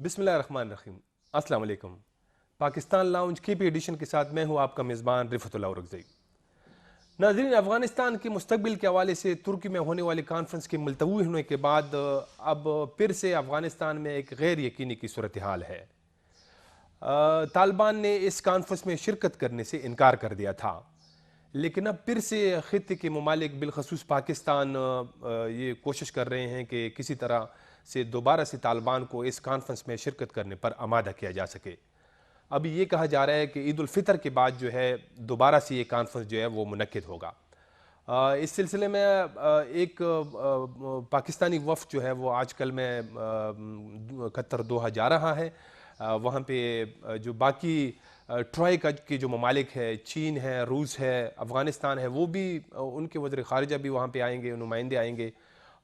بسم اللہ الرحمن الرحیم۔ السلام علیکم۔ پاکستان لاؤنج کی پی ایڈیشن کے ساتھ میں ہوں آپ کا میزبان رفعت اللہ اورکزئی۔ ناظرین، افغانستان کے مستقبل کے حوالے سے ترکی میں ہونے والی کانفرنس کے ملتوی ہونے کے بعد اب پھر سے افغانستان میں ایک غیر یقینی کی صورتحال ہے۔ طالبان نے اس کانفرنس میں شرکت کرنے سے انکار کر دیا تھا، لیکن اب پھر سے خطے کے ممالک بالخصوص پاکستان یہ کوشش کر رہے ہیں کہ کسی طرح سے دوبارہ سے طالبان کو اس کانفرنس میں شرکت کرنے پر آمادہ کیا جا سکے۔ اب یہ کہا جا رہا ہے کہ عید الفطر کے بعد جو ہے دوبارہ سے یہ کانفرنس جو ہے وہ منعقد ہوگا۔ اس سلسلے میں ایک پاکستانی وفد جو ہے وہ آج کل میں قطر دوحہ جا رہا ہے۔ وہاں پہ جو باقی ٹرائی کے جو ممالک ہے، چین ہے، روس ہے، افغانستان ہے، وہ بھی ان کے وزیر خارجہ بھی وہاں پہ آئیں گے، نمائندے آئیں گے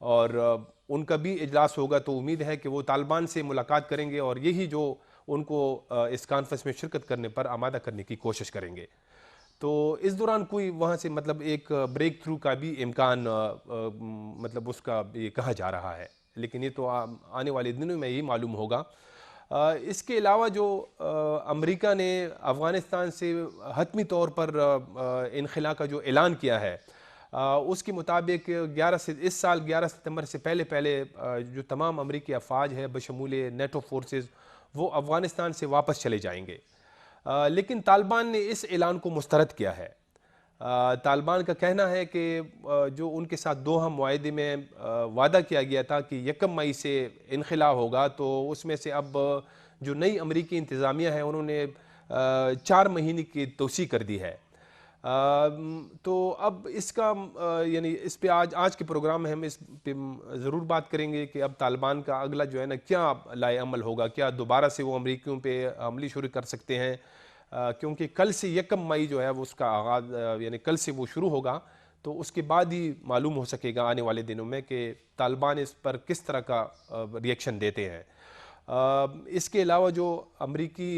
اور ان کا بھی اجلاس ہوگا۔ تو امید ہے کہ وہ طالبان سے ملاقات کریں گے اور یہی جو ان کو اس کانفرنس میں شرکت کرنے پر آمادہ کرنے کی کوشش کریں گے۔ تو اس دوران کوئی وہاں سے مطلب ایک بریک تھرو کا بھی امکان مطلب اس کا یہ کہا جا رہا ہے، لیکن یہ تو آنے والے دنوں میں ہی معلوم ہوگا۔ اس کے علاوہ جو امریکہ نے افغانستان سے حتمی طور پر انخلاء کا جو اعلان کیا ہے، اس کے مطابق اس سال 11 ستمبر سے پہلے جو تمام امریکی افواج ہے بشمول نیٹو فورسز وہ افغانستان سے واپس چلے جائیں گے، لیکن طالبان نے اس اعلان کو مسترد کیا ہے۔ طالبان کا کہنا ہے کہ جو ان کے ساتھ دوحہ معاہدے میں وعدہ کیا گیا تھا کہ 1 مئی سے انخلاء ہوگا، تو اس میں سے اب جو نئی امریکی انتظامیہ ہے انہوں نے 4 مہینے کی توسیع کر دی ہے۔ تو اب اس کا یعنی اس پہ آج کے پروگرام میں ہم اس پہ ضرور بات کریں گے کہ اب طالبان کا اگلا جو ہے نا کیا لائے عمل ہوگا، کیا دوبارہ سے وہ امریکیوں پہ حملے شروع کر سکتے ہیں، کیونکہ کل سے 1 مئی جو ہے وہ اس کا آغاز یعنی کل سے وہ شروع ہوگا، تو اس کے بعد ہی معلوم ہو سکے گا آنے والے دنوں میں کہ طالبان اس پر کس طرح کا ریئیکشن دیتے ہیں۔ اس کے علاوہ جو امریکی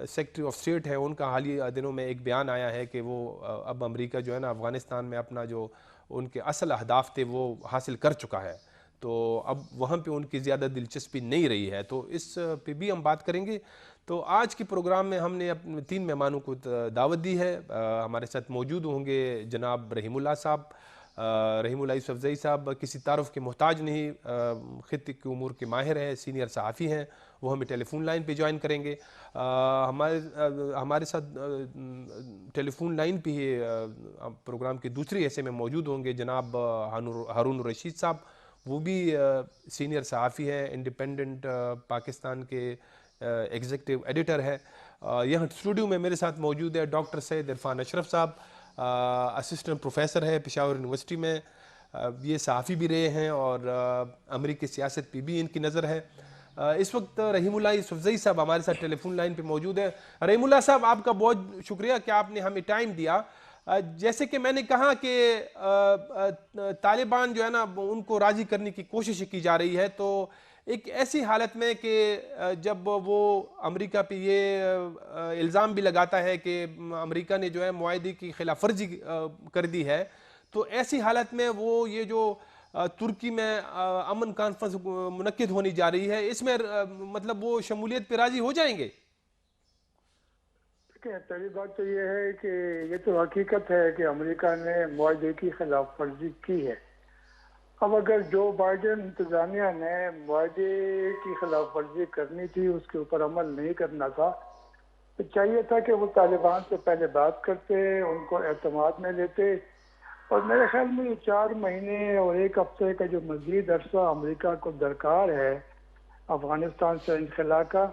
سیکرٹری آف اسٹیٹ ہے ان کا حالیہ دنوں میں ایک بیان آیا ہے کہ وہ اب امریکہ جو ہے نا افغانستان میں اپنا جو ان کے اصل اہداف تھے وہ حاصل کر چکا ہے، تو اب وہاں پہ ان کی زیادہ دلچسپی نہیں رہی ہے، تو اس پہ بھی ہم بات کریں گے۔ تو آج کے پروگرام میں ہم نے اپنے 3 مہمانوں کو دعوت دی ہے۔ ہمارے ساتھ موجود ہوں گے جناب رحیم اللہ صاحب۔ رحیم اللہ یوسفزئی صاحب کسی تعارف کے محتاج نہیں، خطے کے امور کے ماہر ہیں، سینئر صحافی ہیں، وہ ہمیں ٹیلی فون لائن پہ جوائن کریں گے۔ ہمارے ساتھ ٹیلی فون لائن پہ ہی پروگرام کے دوسرے حصے میں موجود ہوں گے جناب ہارون الرشید صاحب، وہ بھی سینئر صحافی ہیں، انڈیپینڈنٹ پاکستان کے ایگزیکٹو ایڈیٹر ہے۔ یہاں اسٹوڈیو میں میرے ساتھ موجود ہے ڈاکٹر سید عرفان اشرف صاحب، اسسٹنٹ پروفیسر ہے پشاور یونیورسٹی میں، یہ صحافی بھی رہے ہیں اور امریکی سیاست پہ بھی ان کی نظر ہے۔ اس وقت رحیم اللہ یوسفزئی صاحب ہمارے ساتھ ٹیلی فون لائن پہ موجود ہیں۔ رحیم اللہ صاحب، آپ کا بہت شکریہ کہ آپ نے ہمیں ٹائم دیا۔ جیسے کہ میں نے کہا کہ طالبان جو ہے نا ان کو راضی کرنے کی کوشش کی جا رہی ہے، تو ایک ایسی حالت میں کہ جب وہ امریکہ پہ یہ الزام بھی لگاتا ہے کہ امریکہ نے جو ہے معاہدے کی خلاف ورزی کر دی ہے، تو ایسی حالت میں وہ یہ جو ترکی میں امن کانفرنس منعقد ہونی جا رہی ہے، اس میں مطلب وہ شمولیت پہ راضی ہو جائیں گے؟ پہلی بات تو یہ ہے کہ یہ تو حقیقت ہے کہ امریکہ نے معاہدے کی خلاف ورزی کی ہے۔ اب اگر جو بائیڈن انتظامیہ نے معاہدے کی خلاف ورزی کرنی تھی، اس کے اوپر عمل نہیں کرنا تھا، تو چاہیے تھا کہ وہ طالبان سے پہلے بات کرتے، ان کو اعتماد میں لیتے، اور میرے خیال میں یہ 4 مہینے اور 1 ہفتے کا جو مزید عرصہ امریکہ کو درکار ہے افغانستان سے انخلاء کا،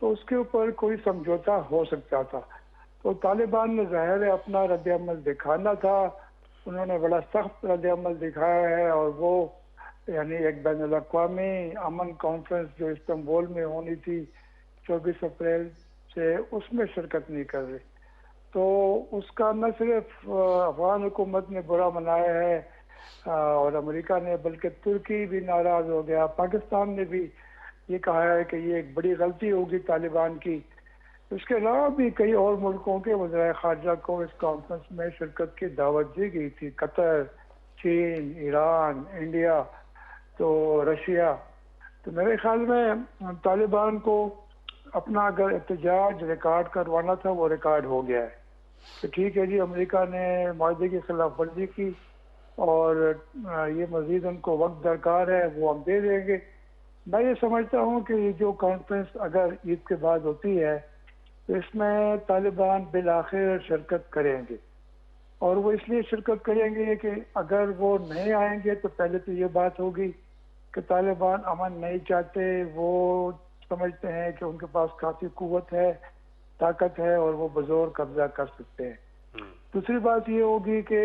تو اس کے اوپر کوئی سمجھوتا ہو سکتا تھا۔ تو طالبان نے ظاہر ہے اپنا رد عمل دکھانا تھا، انہوں نے بڑا سخت رد عمل دکھایا ہے، اور وہ یعنی ایک بین الاقوامی امن کانفرنس جو استنبول میں ہونی تھی 24 اپریل سے، اس میں شرکت نہیں کر رہے۔ تو اس کا نہ صرف افغان حکومت نے برا منایا ہے اور امریکہ نے، بلکہ ترکی بھی ناراض ہو گیا، پاکستان نے بھی یہ کہا ہے کہ یہ ایک بڑی غلطی ہوگی طالبان کی۔ اس کے علاوہ بھی کئی اور ملکوں کے وزرائے خارجہ کو اس کانفرنس میں شرکت کی دعوت دی گئی تھی، قطر، چین، ایران، انڈیا، تو رشیا۔ تو تو میرے خیال میں طالبان کو اپنا اگر احتجاج ریکارڈ کروانا تھا وہ ریکارڈ ہو گیا ہے کہ ٹھیک ہے جی امریکہ نے معاہدے کی خلاف ورزی کی اور یہ مزید ان کو وقت درکار ہے وہ ہم دے دیں گے. میں یہ سمجھتا ہوں کہ یہ جو کانفرنس اگر عید کے بعد ہوتی ہے تو اس میں طالبان بالآخر شرکت کریں گے اور وہ اس لیے شرکت کریں گے کہ اگر وہ نہیں آئیں گے تو پہلے تو یہ بات ہوگی کہ طالبان امن نہیں چاہتے, وہ سمجھتے ہیں کہ ان کے پاس کافی قوت ہے, طاقت ہے اور وہ بزور قبضہ کر سکتے ہیں. دوسری بات یہ ہوگی کہ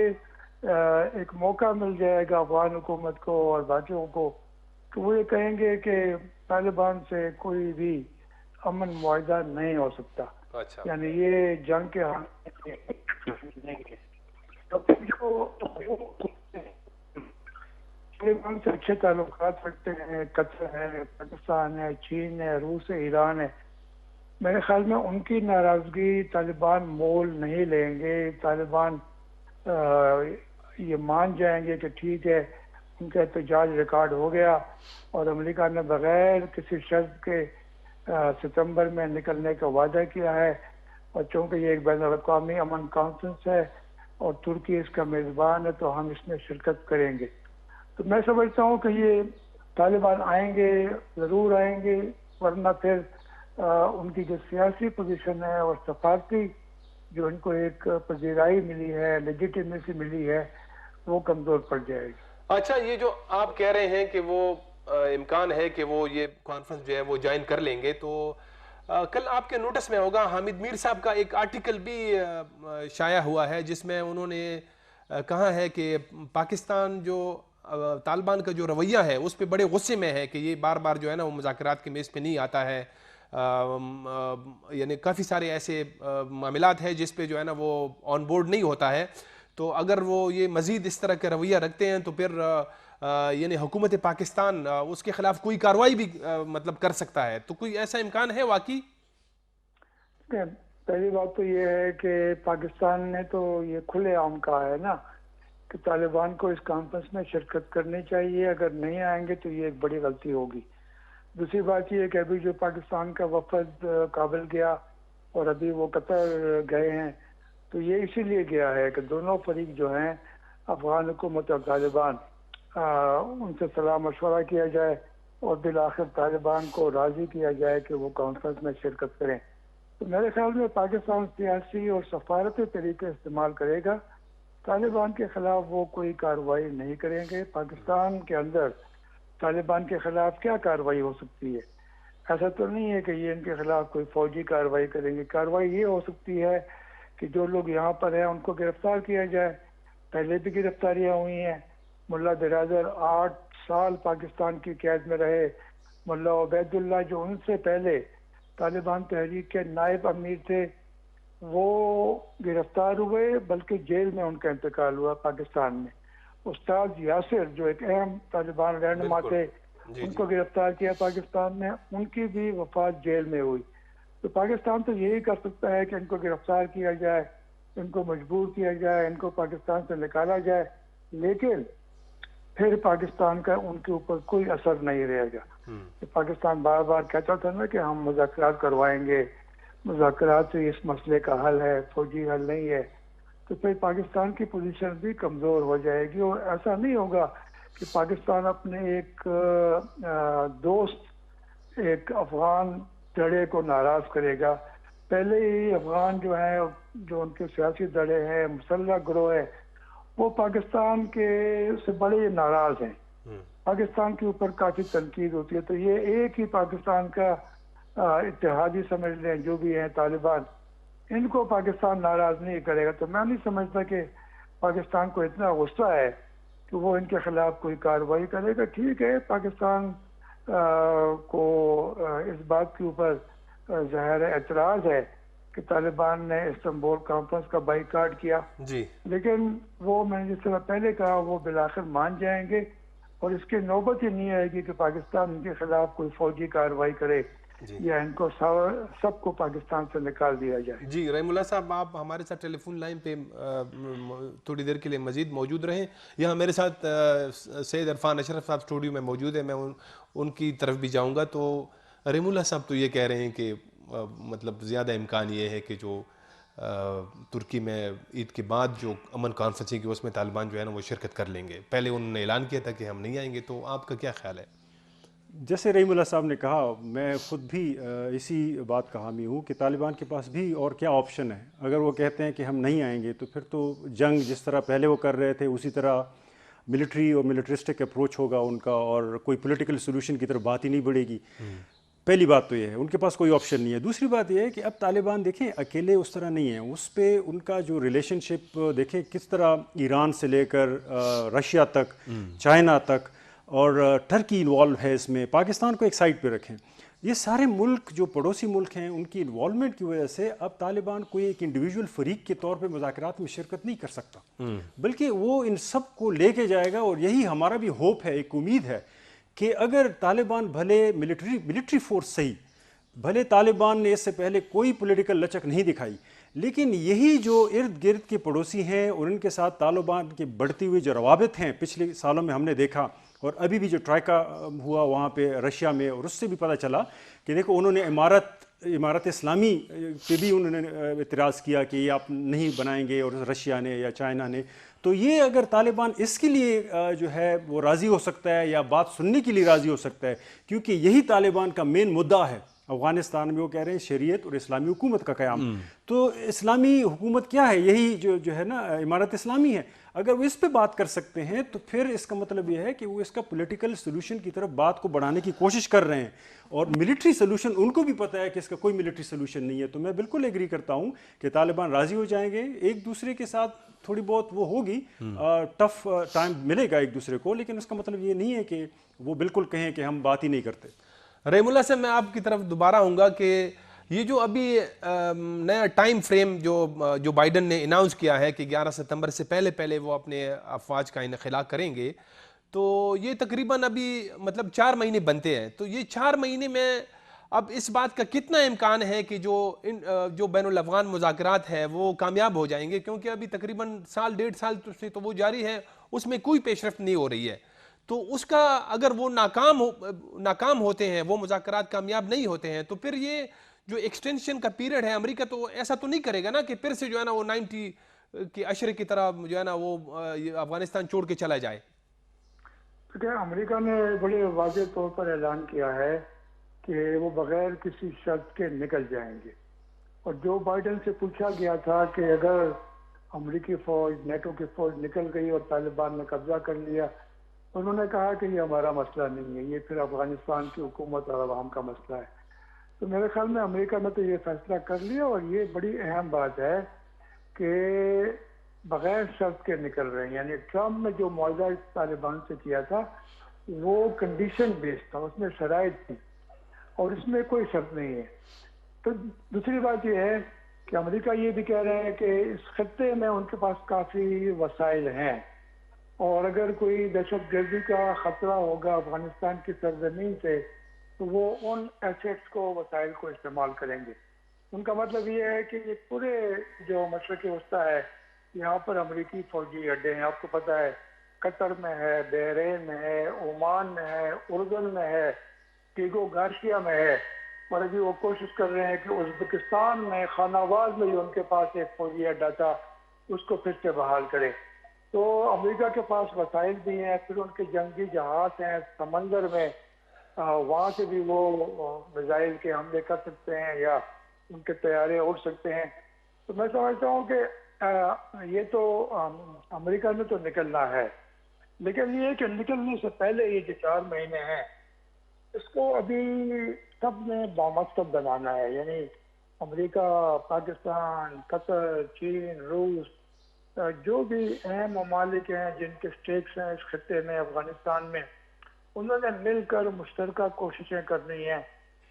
ایک موقع مل جائے گا افغان حکومت کو اور باقیوں کو کہ وہ یہ کہیں گے کہ طالبان سے کوئی بھی امن معاہدہ نہیں ہو سکتا. اچھا. یعنی یہ جنگ کے نہیں ہے. طالبان سے اچھے تعلقات رکھتے ہیں, قطر ہے, پاکستان ہے, چین ہے, روس ہے, ایران ہے. میرے خیال میں ان کی ناراضگی طالبان مول نہیں لیں گے. طالبان یہ مان جائیں گے کہ ٹھیک ہے ان کا احتجاج ریکارڈ ہو گیا اور امریکہ نے بغیر کسی شرط کے ستمبر میں نکلنے کا وعدہ کیا ہے, اور چونکہ یہ ایک بین الاقوامی امن کانفرنس ہے اور ترکی اس کا میزبان ہے تو ہم اس میں شرکت کریں گے. تو میں سمجھتا ہوں کہ یہ طالبان آئیں گے, ضرور آئیں گے, ورنہ پھر ان کی جو سیاسی پوزیشن ہے اور سفارتی جو ان کو ایک پذیرائی ملی ہے, لیجیٹیمیسی ملی ہے, وہ کمزور پڑ جائے گی. اچھا, یہ جو آپ کہہ رہے ہیں کہ وہ امکان ہے کہ وہ یہ کانفرنس جو ہے وہ جوائن کر لیں گے, تو کل آپ کے نوٹس میں ہوگا حامد میر صاحب کا ایک آرٹیکل بھی شائع ہوا ہے جس میں انہوں نے کہا ہے کہ پاکستان جو طالبان کا جو رویہ ہے اس پہ بڑے غصے میں ہے کہ یہ بار بار جو ہے نا وہ مذاکرات کے میز پہ نہیں آتا ہے. یعنی کافی سارے ایسے معاملات ہیں جس پہ جو ہے نا وہ آن بورڈ نہیں ہوتا ہے, تو اگر وہ یہ مزید اس طرح کا رویہ رکھتے ہیں تو پھر یعنی حکومت پاکستان اس کے خلاف کوئی کارروائی بھی مطلب کر سکتا ہے. تو کوئی ایسا امکان ہے واقعی؟ پہلی بات تو یہ ہے کہ پاکستان نے تو یہ کھلے عام کہا ہے نا کہ طالبان کو اس کانفرنس میں شرکت کرنی چاہیے, اگر نہیں آئیں گے تو یہ ایک بڑی غلطی ہوگی. دوسری بات یہ ہے کہ ابھی جو پاکستان کا وفد کابل گیا اور ابھی وہ قطر گئے ہیں تو یہ اسی لیے گیا ہے کہ دونوں فریق جو ہیں افغان حکومت اور طالبان ان سے صلاح مشورہ کیا جائے اور بالآخر طالبان کو راضی کیا جائے کہ وہ کانفرنس میں شرکت کریں. تو میرے خیال میں پاکستان سیاسی اور سفارتی طریقے استعمال کرے گا, طالبان کے خلاف وہ کوئی کارروائی نہیں کریں گے. پاکستان کے اندر طالبان کے خلاف کیا کارروائی ہو سکتی ہے؟ ایسا تو نہیں ہے کہ یہ ان کے خلاف کوئی فوجی کارروائی کریں گے. کارروائی یہ ہو سکتی ہے کہ جو لوگ یہاں پر ہیں ان کو گرفتار کیا جائے. پہلے بھی گرفتاریاں ہوئی ہیں. ملا برادر 8 سال پاکستان کی قید میں رہے. ملا عبید اللہ جو ان سے پہلے طالبان تحریک کے نائب امیر تھے وہ گرفتار ہوئے, بلکہ جیل میں ان کا انتقال ہوا پاکستان میں. استاد یاسر جو ایک اہم طالبان رہنما تھے ان کو گرفتار کیا پاکستان میں, ان کی بھی وفات جیل میں ہوئی. تو پاکستان تو یہی کر سکتا ہے کہ ان کو گرفتار کیا جائے, ان کو مجبور کیا جائے, ان کو پاکستان سے نکالا جائے, لیکن پھر پاکستان کا ان کے اوپر کوئی اثر نہیں رہے گا. پاکستان بار بار کہتا تھا نا کہ ہم مذاکرات کروائیں گے, مذاکرات سے اس مسئلے کا حل ہے, فوجی حل نہیں ہے. تو پھر پاکستان کی پوزیشن بھی کمزور ہو جائے گی اور ایسا نہیں ہوگا کہ پاکستان اپنے ایک دوست ایک افغان دھڑے کو ناراض کرے گا. پہلے ہی افغان جو ہیں جو ان کے سیاسی دھڑے ہیں, مسلح گروہ ہے, وہ پاکستان کے سے بڑے ناراض ہیں. پاکستان کے اوپر کافی تنقید ہوتی ہے. تو یہ ایک ہی پاکستان کا اتحادی سمجھ لیں جو بھی ہیں طالبان, ان کو پاکستان ناراض نہیں کرے گا. تو میں نہیں سمجھتا کہ پاکستان کو اتنا غصہ ہے کہ وہ ان کے خلاف کوئی کارروائی کرے گا. ٹھیک ہے, پاکستان کو اس بات کے اوپر ظاہر اعتراض ہے کہ طالبان نے استنبول کانفرنس کا بائیکاٹ کیا, لیکن وہ میں نے جس طرح پہلے کہا وہ بالآخر مان جائیں گے اور اس کی نوبت ہی نہیں آئے گی کہ پاکستان ان کے خلاف کوئی فوجی کارروائی کرے. جی یا ان کو سب کو پاکستان سے نکال دیا جائے. جی رحم اللہ صاحب، آپ ہمارے ساتھ ٹیلی فون لائن پہ تھوڑی دیر کے لیے مزید موجود رہیں. یہاں میرے ساتھ سید عرفان اشرف صاحب اسٹوڈیو میں موجود ہیں، میں ان کی طرف بھی جاؤں گا. تو رحم اللہ صاحب تو یہ کہہ رہے ہیں کہ مطلب زیادہ امکان یہ ہے کہ جو ترکی میں عید کے بعد جو امن کانفرنس کی اس میں طالبان جو ہے نا وہ شرکت کر لیں گے. پہلے انہوں نے اعلان کیا تھا کہ ہم نہیں آئیں گے. تو آپ کا کیا خیال ہے؟ جیسے رحیم اللہ صاحب نے کہا، میں خود بھی اسی بات کا حامی ہوں کہ طالبان کے پاس بھی اور کیا آپشن ہے. اگر وہ کہتے ہیں کہ ہم نہیں آئیں گے تو پھر تو جنگ جس طرح پہلے وہ کر رہے تھے اسی طرح ملٹری اور ملٹرسٹک اپروچ ہوگا ان کا، اور کوئی پولیٹیکل سولوشن کی طرف بات ہی نہیں بڑھے گی. پہلی بات تو یہ ہے ان کے پاس کوئی آپشن نہیں ہے. دوسری بات یہ ہے کہ اب طالبان دیکھیں اکیلے اس طرح نہیں ہیں، اس پہ ان کا جو ریلیشن شپ دیکھیں کس طرح ایران سے لے کر رشیا تک، چائنا تک، اور ٹرکی انوالو ہے اس میں. پاکستان کو ایک سائڈ پہ رکھیں، یہ سارے ملک جو پڑوسی ملک ہیں ان کی انوالومنٹ کی وجہ سے اب طالبان کوئی ایک انڈیویجول فریق کے طور پہ مذاکرات میں شرکت نہیں کر سکتا، بلکہ وہ ان سب کو لے کے جائے گا. اور یہی ہمارا بھی ہوپ ہے، ایک امید ہے کہ اگر طالبان بھلے ملٹری فورس صحیح، بھلے طالبان نے اس سے پہلے کوئی پولیٹیکل لچک نہیں دکھائی، لیکن یہی جو ارد گرد کے پڑوسی ہیں اور ان کے ساتھ طالبان کی بڑھتی ہوئی جو روابط ہیں پچھلے سالوں میں ہم نے دیکھا، اور ابھی بھی جو ٹرائکا ہوا وہاں پہ رشیا میں، اور اس سے بھی پتہ چلا کہ دیکھو انہوں نے امارت اسلامی پہ بھی انہوں نے اعتراض کیا کہ یہ آپ نہیں بنائیں گے، اور رشیا نے یا چائنا نے. تو یہ اگر طالبان اس کے لیے جو ہے وہ راضی ہو سکتا ہے یا بات سننے کے لیے راضی ہو سکتا ہے، کیونکہ یہی طالبان کا مین مدعا ہے افغانستان میں. وہ کہہ رہے ہیں شریعت اور اسلامی حکومت کا قیام. تو اسلامی حکومت کیا ہے؟ یہی جو ہے نا امارت اسلامی ہے. اگر وہ اس پہ بات کر سکتے ہیں تو پھر اس کا مطلب یہ ہے کہ وہ اس کا پولیٹیکل سولوشن کی طرف بات کو بڑھانے کی کوشش کر رہے ہیں. اور ملٹری سولوشن ان کو بھی پتہ ہے کہ اس کا کوئی ملٹری سولوشن نہیں ہے. تو میں بالکل ایگری کرتا ہوں کہ طالبان راضی ہو جائیں گے، ایک دوسرے کے ساتھ تھوڑی بہت وہ ہوگی، ٹف ٹائم ملے گا ایک دوسرے کو، لیکن اس کا مطلب یہ نہیں ہے کہ وہ بالکل کہیں کہ ہم بات ہی نہیں کرتے. رحم اللہ سے میں آپ کی طرف دوبارہ آؤں گا کہ یہ جو ابھی نیا ٹائم فریم جو بائیڈن نے اناؤنس کیا ہے کہ 11 ستمبر سے پہلے وہ اپنے افواج کا انخلا کریں گے، تو یہ تقریباً ابھی مطلب 4 مہینے بنتے ہیں. تو یہ 4 مہینے میں اب اس بات کا کتنا امکان ہے کہ جو بین الافغان مذاکرات ہے وہ کامیاب ہو جائیں گے؟ کیونکہ ابھی تقریباً سال 1.5 سال سے تو وہ جاری ہے، اس میں کوئی پیش رفت نہیں ہو رہی ہے. تو اس کا اگر وہ ناکام ہوتے ہیں، وہ مذاکرات کامیاب نہیں ہوتے ہیں، تو پھر یہ جو ایکسٹینشن کا پیریڈ ہے، امریکہ تو ایسا تو نہیں کرے گا نا کہ پھر سے جو ہے نا وہ 90 کے عشرے کی طرح جو ہے نا وہ افغانستان چھوڑ کے چلا جائے. کیونکہ امریکہ نے بڑے واضح طور پر اعلان کیا ہے کہ وہ بغیر کسی شرط کے نکل جائیں گے. اور جو بائیڈن سے پوچھا گیا تھا کہ اگر امریکی فوج، نیٹو کی فوج نکل گئی اور طالبان نے قبضہ کر لیا، انہوں نے کہا کہ یہ ہمارا مسئلہ نہیں ہے، یہ پھر افغانستان کی حکومت اور عوام کا مسئلہ ہے. تو میرے خیال میں امریکہ نے تو یہ فیصلہ کر لیا، اور یہ بڑی اہم بات ہے کہ بغیر شرط کے نکل رہے ہیں. یعنی ٹرمپ نے جو معاہدہ طالبان سے کیا تھا وہ کنڈیشن بیسڈ تھا، اس میں شرائط تھی، اور اس میں کوئی شرط نہیں ہے. تو دوسری بات یہ ہے کہ امریکہ یہ بھی کہہ رہے ہیں کہ اس خطے میں ان کے پاس کافی وسائل ہیں، اور اگر کوئی دہشت گردی کا خطرہ ہوگا افغانستان کی سرزمین سے تو وہ ان ایسیٹس کو، وسائل کو استعمال کریں گے. ان کا مطلب یہ ہے کہ یہ پورے جو مشرق وسطیٰ ہے یہاں پر امریکی فوجی اڈے ہیں. آپ کو پتہ ہے قطر میں ہے، بحرین میں ہے، عمان میں ہے، اردن میں ہے، ٹیگو گارسیا میں ہے، اور ابھی وہ کوشش کر رہے ہیں کہ ازبکستان میں خانہ آواز میں جو ان کے پاس ایک فوجی اڈا تھا اس کو پھر سے بحال کرے. تو امریکہ کے پاس وسائل بھی ہیں، پھر ان کے جنگی جہاز ہیں سمندر میں، وہاں سے بھی وہ میزائل کے حملے کر سکتے ہیں یا ان کے طیارے اڑ سکتے ہیں. تو میں سمجھتا ہوں کہ یہ تو امریکہ نے تو نکلنا ہے، لیکن یہ کہ نکلنے سے پہلے یہ جو 4 مہینے ہیں اس کو ابھی سب نے بامقصد بنانا ہے. یعنی امریکہ، پاکستان، قطر، چین، روس، جو بھی اہم ممالک ہیں جن کے سٹیکس ہیں اس خطے میں، افغانستان میں، انہوں نے مل کر مشترکہ کوششیں کرنی ہیں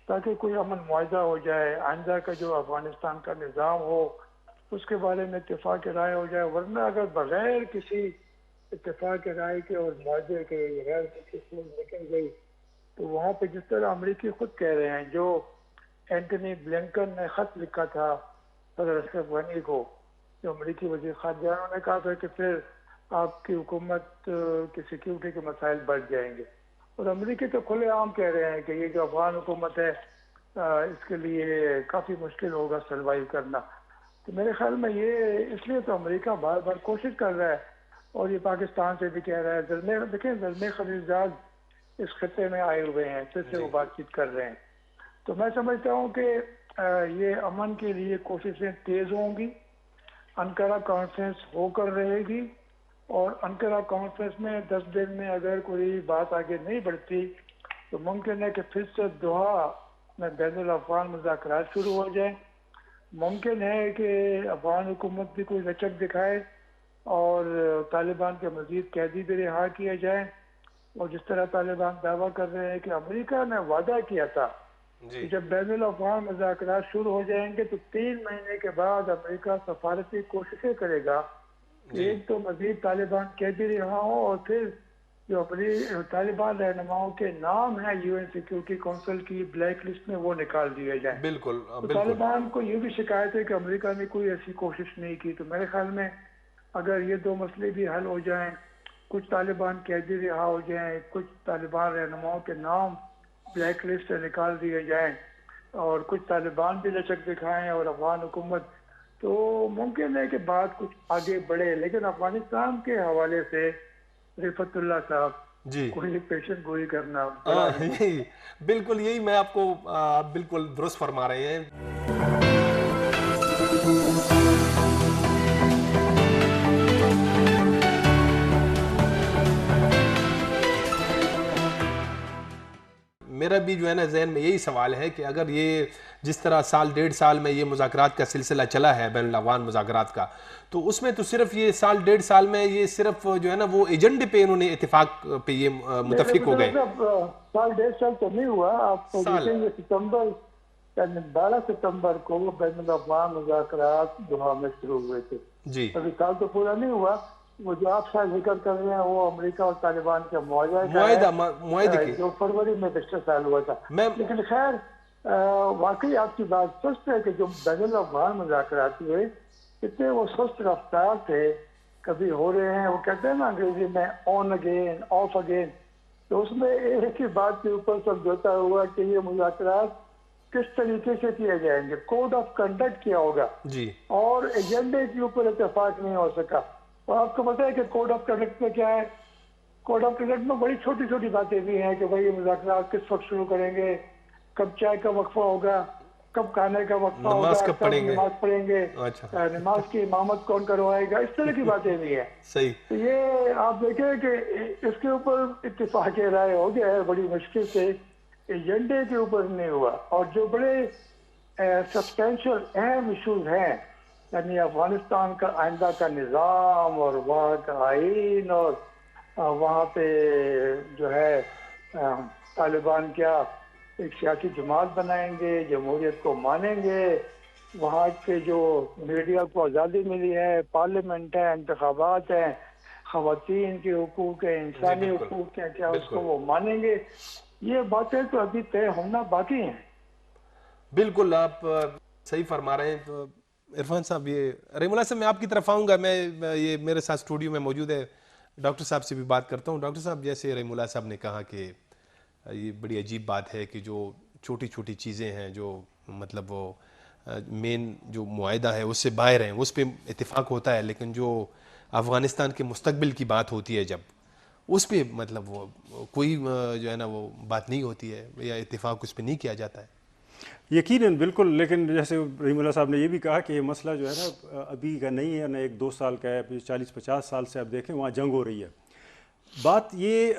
تاکہ کوئی امن معاہدہ ہو جائے. آئندہ کا جو افغانستان کا نظام ہو اس کے بارے میں اتفاق رائے ہو جائے. ورنہ اگر بغیر کسی اتفاق رائے کے اور معاہدے کے غیر کسی نکل گئی تو وہاں پہ جس طرح امریکی خود کہہ رہے ہیں جو اینٹنی بلنکن نے خط لکھا تھا صدر اشرف غنی کو، جو امریکی وزیر خارجہ، انہوں نے کہا تھا کہ پھر آپ کی حکومت کی سیکیورٹی کے مسائل بڑھ جائیں گے، اور امریکی تو کھلے عام کہہ رہے ہیں کہ یہ جو افغان حکومت ہے اس کے لیے کافی مشکل ہوگا سروائیو کرنا۔ تو میرے خیال میں یہ اس لیے تو امریکہ بار بار کوشش کر رہا ہے، اور یہ پاکستان سے بھی کہہ رہا ہے، دیکھیں زلمے خلیلزاد اس خطے میں آئے ہوئے ہیں، پھر سے وہ بات چیت کر رہے ہیں۔ تو میں سمجھتا ہوں کہ یہ امن کے لیے کوششیں تیز ہوں گی، انقرہ کانفرنس ہو کر رہے گی، اور انقرہ کانفرنس میں 10 دن میں اگر کوئی بات آگے نہیں بڑھتی تو ممکن ہے کہ پھر سے دوحہ میں بین الاقوامی مذاکرات شروع ہو جائیں۔ ممکن ہے کہ افغان حکومت بھی کوئی لچک دکھائے اور طالبان کے مزید قیدی بھی رہا کیا جائے، اور جس طرح طالبان دعویٰ کر رہے ہیں کہ امریکہ نے وعدہ کیا تھا کہ جب بین الاقوامی مذاکرات شروع ہو جائیں گے تو 3 مہینے کے بعد امریکہ سفارتی کوششیں کرے گا کہ ایک تو مزید طالبان قیدی رہا ہوں، اور پھر جو اپنی طالبان رہنماؤں کے نام ہیں یو این سیکیورٹی کونسل کی بلیک لسٹ میں وہ نکال دیے جائیں۔ بالکل تو طالبان کو یہ بھی شکایت ہے کہ امریکہ نے کوئی ایسی کوشش نہیں کی۔ تو میرے خیال میں اگر یہ 2 مسئلے بھی حل ہو جائیں، کچھ طالبان قیدی رہا ہو جائیں، کچھ طالبان رہنماؤں کے نام بلیک لسٹ سے نکال دیے جائیں، اور کچھ طالبان بھی لچک دکھائیں اور افغان حکومت، تو ممکن ہے کہ بات کچھ آگے بڑھے۔ لیکن افغانستان کے حوالے سے رفعت اللہ صاحب جی کوئی پیشن گوئی کرنا بالکل یہی میں آپ کو آپ بالکل درست فرما رہے ہیں۔ میرا بھی جو ہے نا ذہن میں یہی سوال ہے کہ اگر یہ جس طرح سال 1.5 میں یہ مذاکرات کا سلسلہ چلا ہے بین الاقوامی مذاکرات کا، تو اس میں تو صرف یہ سال 1.5 میں یہ صرف جو ہے نا وہ ایجنڈے پہ انہوں نے اتفاق پہ یہ متفق ہو گئے۔ سال 1.5 تو نہیں ہوا، آپ دیکھیں گے ستمبر یعنی 12 ستمبر کو بین الاقوامی مذاکرات دوحہ میں شروع ہوئے تھے۔ جی ابھی سال تو پورا نہیں ہوا۔ وہ جو آپ شاید ذکر کر رہے ہیں وہ امریکہ اور طالبان کے معاہدے کی جو فروری میں پچھلے سال ہوا تھا۔ لیکن خیر واقعی آپ کی بات سچ ہے کہ جو بین الاقوامی مذاکرات ہوئے اتنے وہ سست رفتار تھے، کبھی ہو رہے ہیں، وہ کہتے ہیں نا انگریزی میں آن اگین آف اگین، تو اس میں ایک ہی بات کے اوپر سمجھوتا ہوا کہ یہ مذاکرات کس طریقے سے کیے جائیں گے، کوڈ آف کنڈکٹ کیا ہوگا جی، اور ایجنڈے کے اوپر اتفاق نہیں ہو سکا۔ اور آپ کو پتا ہے کہ کوڈ آف کنڈکٹ میں کیا ہے؟ کوڈ آف کنڈکٹ میں بڑی چھوٹی چھوٹی باتیں بھی ہیں کہ بھائی یہ مذاکرات کس وقت شروع کریں گے، کب چائے کا وقفہ ہوگا، کب کھانے کا وقفہ ہوگا، کب نماز پڑھیں گے، نماز کی امامت کون کروائے گا، اس طرح کی باتیں بھی ہیں۔ صحیح، تو یہ آپ دیکھیں کہ اس کے اوپر اتفاق رائے ہو گیا ہے بڑی مشکل سے، ایجنڈے کے اوپر نہیں ہوا۔ اور جو بڑے سبسٹینشل اہم ایشوز ہیں، یعنی افغانستان کا آئندہ کا نظام اور وہاں کا آئین، اور وہاں پہ جو ہے طالبان کیا ایک سیاسی جماعت بنائیں گے، جمہوریت کو مانیں گے، وہاں کے جو میڈیا کو آزادی ملی ہے، پارلیمنٹ ہے، انتخابات ہیں، خواتین کے حقوق ہیں، انسانی حقوق ہیں، کیا اس کو وہ مانیں گے؟ یہ باتیں تو ابھی طے ہونا باقی ہیں۔ بالکل آپ صحیح فرما رہے ہیں۔ تو عرفان صاحب، یہ رحیم اللہ صاحب میں آپ کی طرف آؤں گا، میں یہ میرے ساتھ اسٹوڈیو میں موجود ہے ڈاکٹر صاحب سے بھی بات کرتا ہوں۔ ڈاکٹر صاحب، جیسے رحیم اللہ صاحب نے کہا کہ یہ بڑی عجیب بات ہے کہ جو چھوٹی چھوٹی چیزیں ہیں جو مطلب وہ مین جو معاہدہ ہے اس سے باہر ہیں اس پہ اتفاق ہوتا ہے، لیکن جو افغانستان کے مستقبل کی بات ہوتی ہے جب اس پہ مطلب وہ کوئی جو ہے نا وہ بات نہیں ہوتی ہے یا اتفاق اس پہ نہیں کیا جاتا ہے۔ یقیناً بالکل، لیکن جیسے رحیم اللہ صاحب نے یہ بھی کہا کہ یہ مسئلہ جو ہے نا ابھی کا نہیں ہے، نہ 1-2 سال کا ہے، 40-50 سال سے آپ دیکھیں وہاں جنگ ہو رہی ہے۔ بات یہ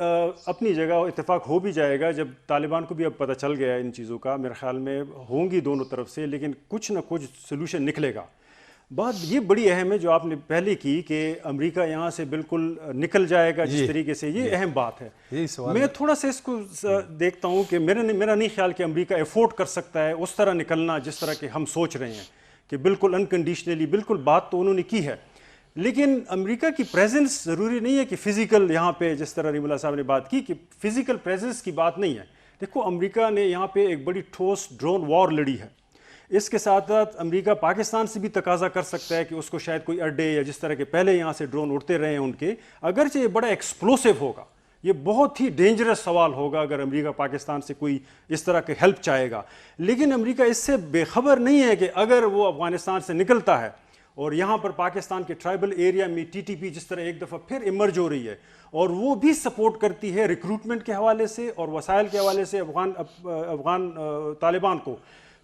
اپنی جگہ اتفاق ہو بھی جائے گا، جب طالبان کو بھی اب پتہ چل گیا ان چیزوں کا، میرے خیال میں ہوں گی دونوں طرف سے، لیکن کچھ نہ کچھ سلوشن نکلے گا۔ بات یہ بڑی اہم ہے جو آپ نے پہلے کی کہ امریکہ یہاں سے بالکل نکل جائے گا جس طریقے سے، یہ اہم بات ہے۔ میں تھوڑا سا اس کو دیکھتا ہوں کہ میرا نہیں خیال کہ امریکہ ایفورٹ کر سکتا ہے اس طرح نکلنا جس طرح کہ ہم سوچ رہے ہیں کہ بالکل انکنڈیشنلی، بالکل بات تو انہوں نے کی ہے، لیکن امریکہ کی پریزنس ضروری نہیں ہے کہ فزیکل، یہاں پہ جس طرح رحیم اللہ صاحب نے بات کی کہ فزیکل پریزنس کی بات نہیں ہے، دیکھو امریکہ نے یہاں پہ ایک بڑی ٹھوس ڈرون وار لڑی ہے. اس کے ساتھ ساتھ امریکہ پاکستان سے بھی تقاضا کر سکتا ہے کہ اس کو شاید کوئی اڈے یا جس طرح کے پہلے یہاں سے ڈرون اڑتے رہے ہیں ان کے, اگرچہ یہ بڑا ایکسپلوسو ہوگا, یہ بہت ہی ڈینجرس سوال ہوگا اگر امریکہ پاکستان سے کوئی اس طرح کے ہیلپ چاہے گا. لیکن امریکہ اس سے بے خبر نہیں ہے کہ اگر وہ افغانستان سے نکلتا ہے اور یہاں پر پاکستان کے ٹرائبل ایریا میں ٹی ٹی پی جس طرح ایک دفعہ پھر ایمرج ہو رہی ہے اور وہ بھی سپورٹ کرتی ہے ریکروٹمنٹ کے حوالے سے اور وسائل کے حوالے سے افغان طالبان کو,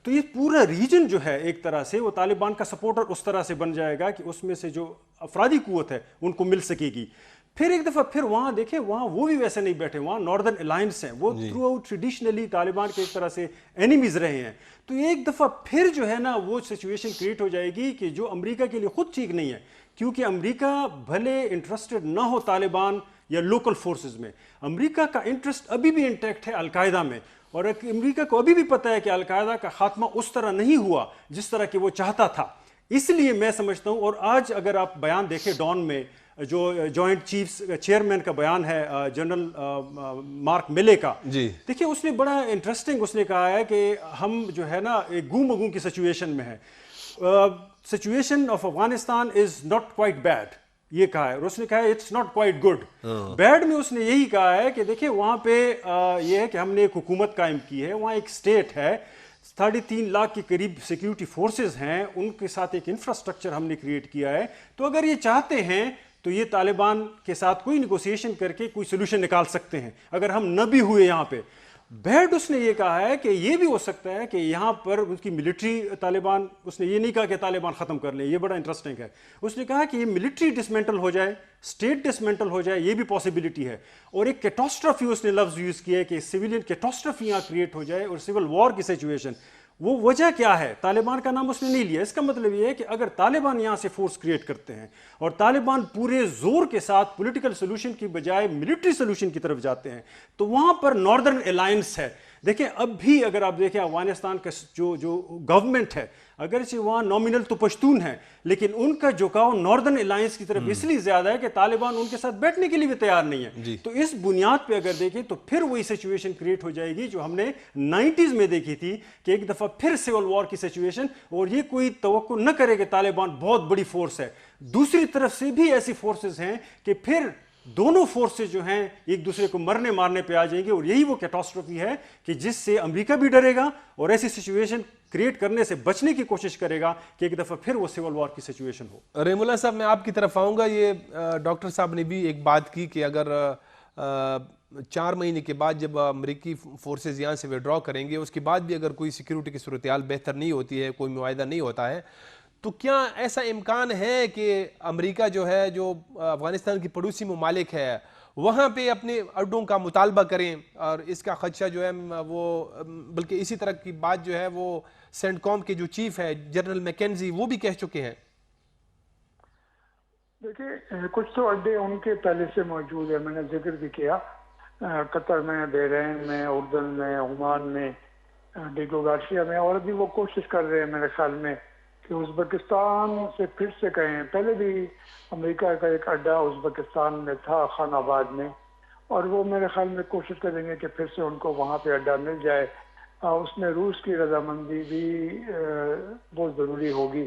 تو یہ پورا ریجن جو ہے ایک طرح سے وہ طالبان کا سپورٹر اس طرح سے بن جائے گا کہ اس میں سے جو افرادی قوت ہے ان کو مل سکے گی. پھر ایک دفعہ پھر وہاں دیکھیں وہاں وہ بھی ویسے نہیں بیٹھے, وہاں ناردرن الائنس ہیں, وہ تھرو آؤٹ ٹریڈیشنلی طالبان کے ایک طرح سے اینیمیز رہے ہیں. تو ایک دفعہ پھر جو ہے نا وہ سچویشن کریٹ ہو جائے گی کہ جو امریکہ کے لیے خود ٹھیک نہیں ہے, کیونکہ امریکہ بھلے انٹرسٹڈ نہ ہو طالبان یا لوکل فورسز میں, امریکہ کا انٹرسٹ ابھی بھی انٹیکٹ ہے القاعدہ میں, اور امریکہ کو ابھی بھی پتہ ہے کہ القاعدہ کا خاتمہ اس طرح نہیں ہوا جس طرح کہ وہ چاہتا تھا. اس لیے میں سمجھتا ہوں, اور آج اگر آپ بیان دیکھیں ڈان میں جو جوائنٹ چیفز چیئرمین کا بیان ہے جنرل مارک ملے کا, دیکھیں اس نے بڑا انٹرسٹنگ اس نے کہا ہے کہ ہم جو ہے نا ایک گوں مگوں کی سچویشن میں ہے, situation of Afghanistan is not quite bad, یہ کہا ہے, اور اس نے کہا ہے it's not quite good. Bad میں اس نے یہی کہا ہے کہ دیکھیں وہاں پہ یہ ہے کہ ہم نے ایک حکومت قائم کی ہے, وہاں ایک اسٹیٹ ہے, 3.5 لاکھ کے قریب سیکیورٹی فورسز ہیں, ان کے ساتھ ایک انفراسٹرکچر ہم نے کریٹ کیا ہے. تو اگر یہ چاہتے ہیں تو یہ طالبان کے ساتھ کوئی نیگوسیشن کر کے کوئی سلوشن نکال سکتے ہیں اگر ہم نہ بھی ہوئے یہاں پہ. بیڈ اس نے یہ کہا ہے کہ یہ بھی ہو سکتا ہے کہ یہاں پر ان کی ملٹری طالبان, اس نے یہ نہیں کہا کہ طالبان ختم کر لیں, یہ بڑا انٹرسٹنگ ہے, اس نے کہا کہ یہ ملٹری ڈسمنٹل ہو جائے, اسٹیٹ ڈسمنٹل ہو جائے, یہ بھی پاسبلٹی ہے. اور ایک کیٹاسٹرافی اس نے لفظ یوز کیا ہے کہ سویلین کیٹاسٹرافی یہاں کریٹ ہو جائے اور سول وار کی سچویشن. وہ وجہ کیا ہے, طالبان کا نام اس نے نہیں لیا. اس کا مطلب یہ ہے کہ اگر طالبان یہاں سے فورس کریٹ کرتے ہیں اور طالبان پورے زور کے ساتھ پولیٹیکل سلوشن کی بجائے ملٹری سلوشن کی طرف جاتے ہیں تو وہاں پر ناردرن الائنس ہے. دیکھیں اب بھی اگر آپ دیکھیں افغانستان کا جو گورنمنٹ ہے, اگرچہ وہاں نامنل تو پشتون ہیں, لیکن ان کا جھکاؤ ناردرن الائنس کی طرف اس لیے زیادہ ہے کہ طالبان ان کے ساتھ بیٹھنے کے لیے بھی تیار نہیں ہے. تو اس بنیاد پہ اگر دیکھیں تو پھر وہی سچویشن کریٹ ہو جائے گی جو ہم نے 90s میں دیکھی تھی کہ ایک دفعہ پھر سول وار کی سچویشن, اور یہ کوئی توقع نہ کرے کہ طالبان بہت بڑی فورس ہے. دوسری طرف سے بھی ایسی فورسز ہیں کہ پھر دونوں فورسز جو ہیں ایک دوسرے کو مرنے مارنے پہ آ جائیں گے, اور یہی وہ کیٹاسٹرافی ہے کہ جس سے امریکہ بھی ڈرے گا اور ایسی سچویشن کریٹ کرنے سے بچنے کی کوشش کرے گا کہ ایک دفعہ پھر وہ سول وار کی سچویشن ہو. رحیم اللہ صاحب, میں آپ کی طرف آؤں گا. یہ ڈاکٹر صاحب نے بھی ایک بات کی کہ اگر 4 مہینے کے بعد جب امریکی فورسز یہاں سے وڈرا کریں گے, اس کے بعد بھی اگر کوئی سیکیورٹی کی صورتحال بہتر نہیں ہوتی ہے, کوئی معاہدہ نہیں ہوتا ہے, تو کیا ایسا امکان ہے کہ امریکہ جو ہے, جو افغانستان کی پڑوسی ممالک ہے, وہاں پہ اپنے اڈوں کا مطالبہ کریں؟ اور اس کا خدشہ جو ہے وہ, بلکہ اسی طرح کی بات جو ہے وہ سینٹ کام کے جو چیف ہے جنرل میکنزی وہ بھی کہہ چکے ہیں. دیکھیے کچھ تو اڈے ان کے پہلے سے موجود ہے, میں نے ذکر بھی کیا, قطر میں, بحرین میں, اردن میں, عمان میں, ڈیگو گارسیا میں, اور ابھی وہ کوشش کر رہے ہیں میرے خیال میں کہ ازبکستان سے پھر سے کہیں. پہلے بھی امریکہ کا ایک اڈا ازبکستان میں تھا, خان آباد میں, اور وہ میرے خیال میں کوشش کریں گے کہ پھر سے ان کو وہاں پہ اڈا مل جائے. اس میں روس کی رضامندی بھی بہت ضروری ہوگی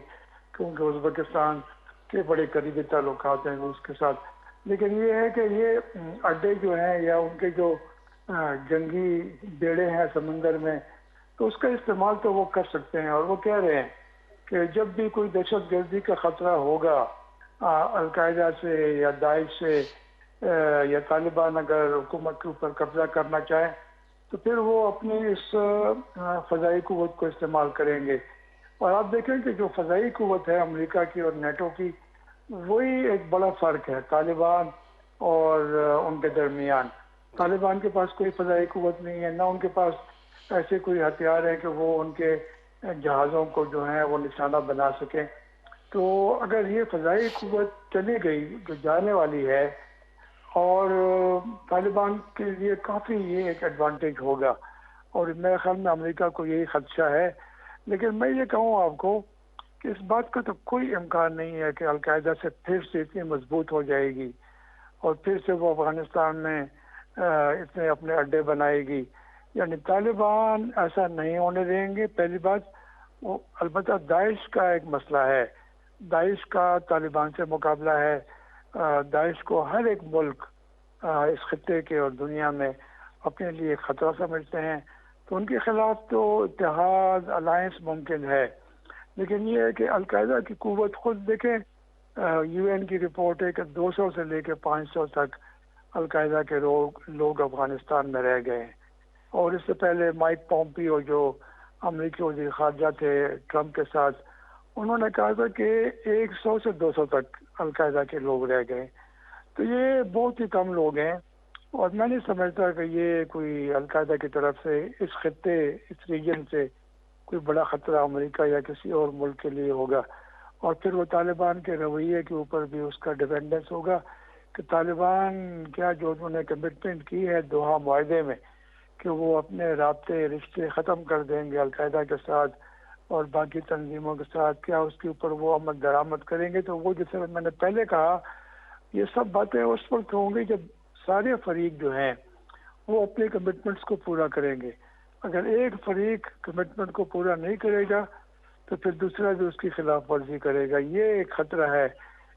کیونکہ ازبکستان کے بڑے قریبی تعلقات ہیں روس کے ساتھ. لیکن یہ ہے کہ یہ اڈے جو ہیں یا ان کے جو جنگی بیڑے ہیں سمندر میں, تو اس کا استعمال تو وہ کر سکتے ہیں. اور وہ کہہ رہے ہیں کہ جب بھی کوئی دہشت گردی کا خطرہ ہوگا القاعدہ سے یا داعش سے یا طالبان اگر حکومت کے اوپر قبضہ کرنا چاہیں تو پھر وہ اپنی اس فضائی قوت کو استعمال کریں گے. اور آپ دیکھیں کہ جو فضائی قوت ہے امریکہ کی اور نیٹو کی, وہی ایک بڑا فرق ہے طالبان اور ان کے درمیان. طالبان کے پاس کوئی فضائی قوت نہیں ہے, نہ ان کے پاس ایسے کوئی ہتھیار ہیں کہ وہ ان کے جہازوں کو جو ہیں وہ نشانہ بنا سکیں. تو اگر یہ فضائی قوت چلی گئی جو جانے والی ہے, اور طالبان کے لیے کافی یہ ایک ایڈوانٹیج ہوگا, اور میرے خیال میں امریکہ کو یہی خدشہ ہے. لیکن میں یہ کہوں آپ کو کہ اس بات کا تو کوئی امکان نہیں ہے کہ القاعدہ سے پھر سے اتنی مضبوط ہو جائے گی اور پھر سے وہ افغانستان میں اتنے اپنے اڈے بنائے گی. یعنی طالبان ایسا نہیں ہونے دیں گے پہلی بات. وہ البتہ داعش کا ایک مسئلہ ہے، داعش کا طالبان سے مقابلہ ہے. داعش کو ہر ایک ملک اس خطے کے اور دنیا میں اپنے لیے خطرہ سمجھتے ہیں، تو ان کے خلاف تو اتحاد الائنس ممکن ہے. لیکن یہ ہے کہ القاعدہ کی قوت خود دیکھیں، یو این کی رپورٹ ہے کہ 200 سے لے کے 500 تک القاعدہ کے لوگ افغانستان میں رہ گئے ہیں. اور اس سے پہلے مائک پومپیو جو امریکی وزیر خارجہ تھے ٹرمپ کے ساتھ، انہوں نے کہا تھا کہ 100 سے 200 تک القاعدہ کے لوگ رہ گئے. تو یہ بہت ہی کم لوگ ہیں، اور میں نہیں سمجھتا کہ یہ کوئی القاعدہ کی طرف سے اس خطے اس ریجن سے کوئی بڑا خطرہ امریکہ یا کسی اور ملک کے لیے ہوگا. اور پھر وہ طالبان کے رویے کے اوپر بھی اس کا ڈیپینڈنس ہوگا کہ طالبان کیا جو انہوں نے کمٹمنٹ کی ہے دوحہ معاہدے میں کہ وہ اپنے رابطے رشتے ختم کر دیں گے القاعدہ کے ساتھ اور باقی تنظیموں کے ساتھ، کیا اس کے اوپر وہ عمل درآمد کریں گے. تو وہ جیسے میں نے پہلے کہا، یہ سب باتیں اس وقت ہوں گی جب سارے فریق جو ہیں وہ اپنے کمٹمنٹس کو پورا کریں گے. اگر ایک فریق کمٹمنٹ کو پورا نہیں کرے گا تو پھر دوسرا بھی اس کی خلاف ورزی کرے گا. یہ ایک خطرہ ہے.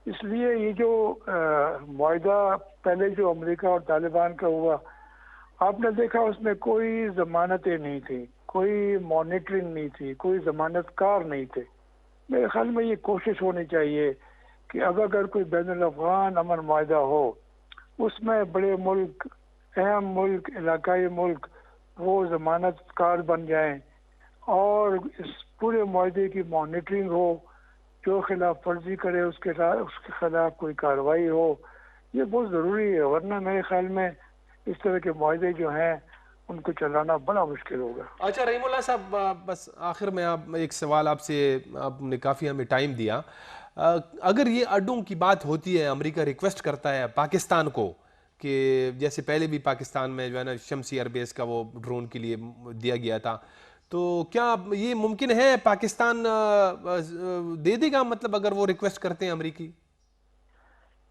اس لیے یہ جو معاہدہ پہلے جو امریکہ اور طالبان کا ہوا، آپ نے دیکھا اس میں کوئی ضمانتیں نہیں تھی، کوئی مانیٹرنگ نہیں تھی، کوئی ضمانت کار نہیں تھے. میرے خیال میں یہ کوشش ہونی چاہیے کہ اب اگر کوئی بین الافغان امن معاہدہ ہو، اس میں بڑے ملک، اہم ملک، علاقائی ملک وہ ضمانت کار بن جائیں اور اس پورے معاہدے کی مانیٹرنگ ہو، جو خلاف ورزی کرے اس کے خلاف کوئی کارروائی ہو. یہ بہت ضروری ہے، ورنہ میرے خیال میں اس طرح کے معاہدے جو ہیں ان کو چلانا بڑا مشکل ہوگا. اچھا رحیم اللہ صاحب، بس آخر میں ایک سوال آپ سے، آپ نے کافی ہمیں ٹائم دیا. اگر یہ اڈوں کی بات ہوتی ہے، امریکہ ریکویسٹ کرتا ہے پاکستان کو کہ جیسے پہلے بھی پاکستان میں جو ہے نا شمسی ایئر بیس کا وہ ڈرون کے لیے دیا گیا تھا، تو کیا یہ ممکن ہے پاکستان دے دے گا، مطلب اگر وہ ریکویسٹ کرتے ہیں امریکی؟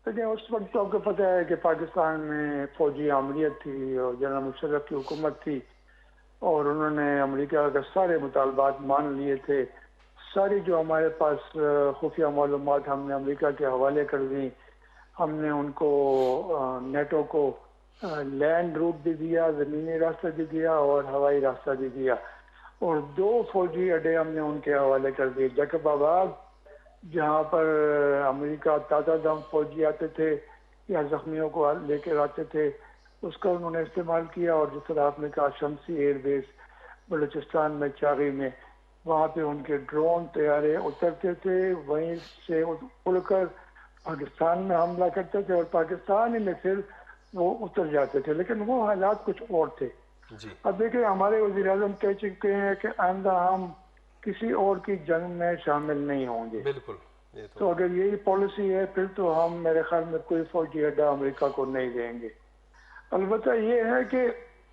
لیکن اس وقت تو آپ کو پتہ ہے کہ پاکستان میں فوجی عامریت تھی اور جنرل مشرف کی حکومت تھی، اور انہوں نے امریکہ کے سارے مطالبات مان لیے تھے. ساری جو ہمارے پاس خفیہ معلومات ہم نے امریکہ کے حوالے کر دیں. ہم نے ان کو نیٹو کو لینڈ روٹ بھی دیا، زمینی راستہ بھی دیا اور ہوائی راستہ بھی دیا. اور 2 فوجی اڈے ہم نے ان کے حوالے کر دیے. جیکب آباد جہاں پر امریکہ تازہ دم فوجی آتے تھے یا زخمیوں کو لے کر آتے تھے، اس کا انہوں نے استعمال کیا. اور جس طرح آپ نے کہا شمسی ایئر بیس بلوچستان میں چاغی میں، وہاں پہ ان کے ڈرون طیارے اترتے تھے، وہیں سے اڑ کر پاکستان میں حملہ کرتے تھے اور پاکستان ہی میں پھر وہ اتر جاتے تھے. لیکن وہ حالات کچھ اور تھے. جی اب دیکھیں ہمارے وزیر اعظم کہہ چکے ہیں کہ آئندہ ہم کسی اور کی جنگ میں شامل نہیں ہوں گے. بالکل. تو اگر یہی پالیسی ہے پھر تو ہم میرے خیال میں کوئی فوجی اڈا امریکہ کو نہیں دیں گے. البتہ یہ ہے کہ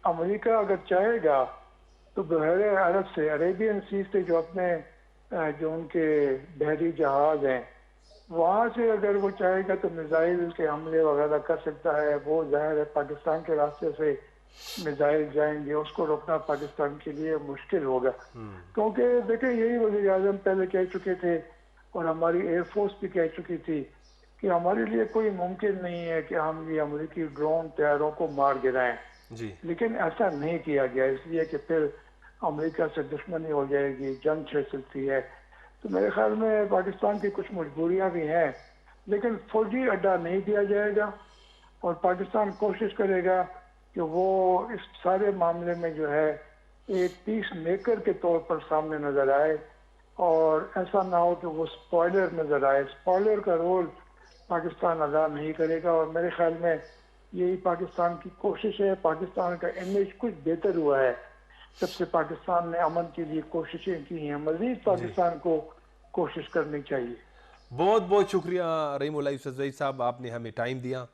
امریکہ اگر چاہے گا تو بحیرہ عرب سے، عربین سی سے جو اپنے جو ان کے بحری جہاز ہیں، وہاں سے اگر وہ چاہے گا تو میزائل کے حملے وغیرہ کر سکتا ہے. وہ ظاہر ہے پاکستان کے راستے سے میزائل جائیں گے، اس کو روکنا پاکستان کے لیے مشکل ہوگا. کیونکہ دیکھیں یہی وزیر اعظم پہلے کہہ چکے تھے اور ہماری ایئر فورس بھی کہہ چکی تھی کہ ہمارے لیے کوئی ممکن نہیں ہے کہ ہم یہ امریکی ڈرون طیاروں کو مار گرائیں. جی لیکن ایسا نہیں کیا گیا، اس لیے کہ پھر امریکہ سے دشمنی ہو جائے گی، جنگ چھڑ سکتی ہے. تو میرے خیال میں پاکستان کی کچھ مجبوریاں بھی ہیں، لیکن فوجی اڈا نہیں دیا جائے گا. اور پاکستان کوشش کرے گا کہ وہ اس سارے معاملے میں جو ہے ایک پیس میکر کے طور پر سامنے نظر آئے، اور ایسا نہ ہو کہ وہ سپوائلر نظر آئے. سپوائلر کا رول پاکستان ادا نہیں کرے گا، اور میرے خیال میں یہی پاکستان کی کوشش ہے. پاکستان کا امیج کچھ بہتر ہوا ہے جب سے پاکستان نے امن کے لیے کوششیں کی ہیں. مزید پاکستان کو کوشش کرنی چاہیے. بہت بہت شکریہ رحیم اللہ یوسف زئی صاحب، آپ نے ہمیں ٹائم دیا.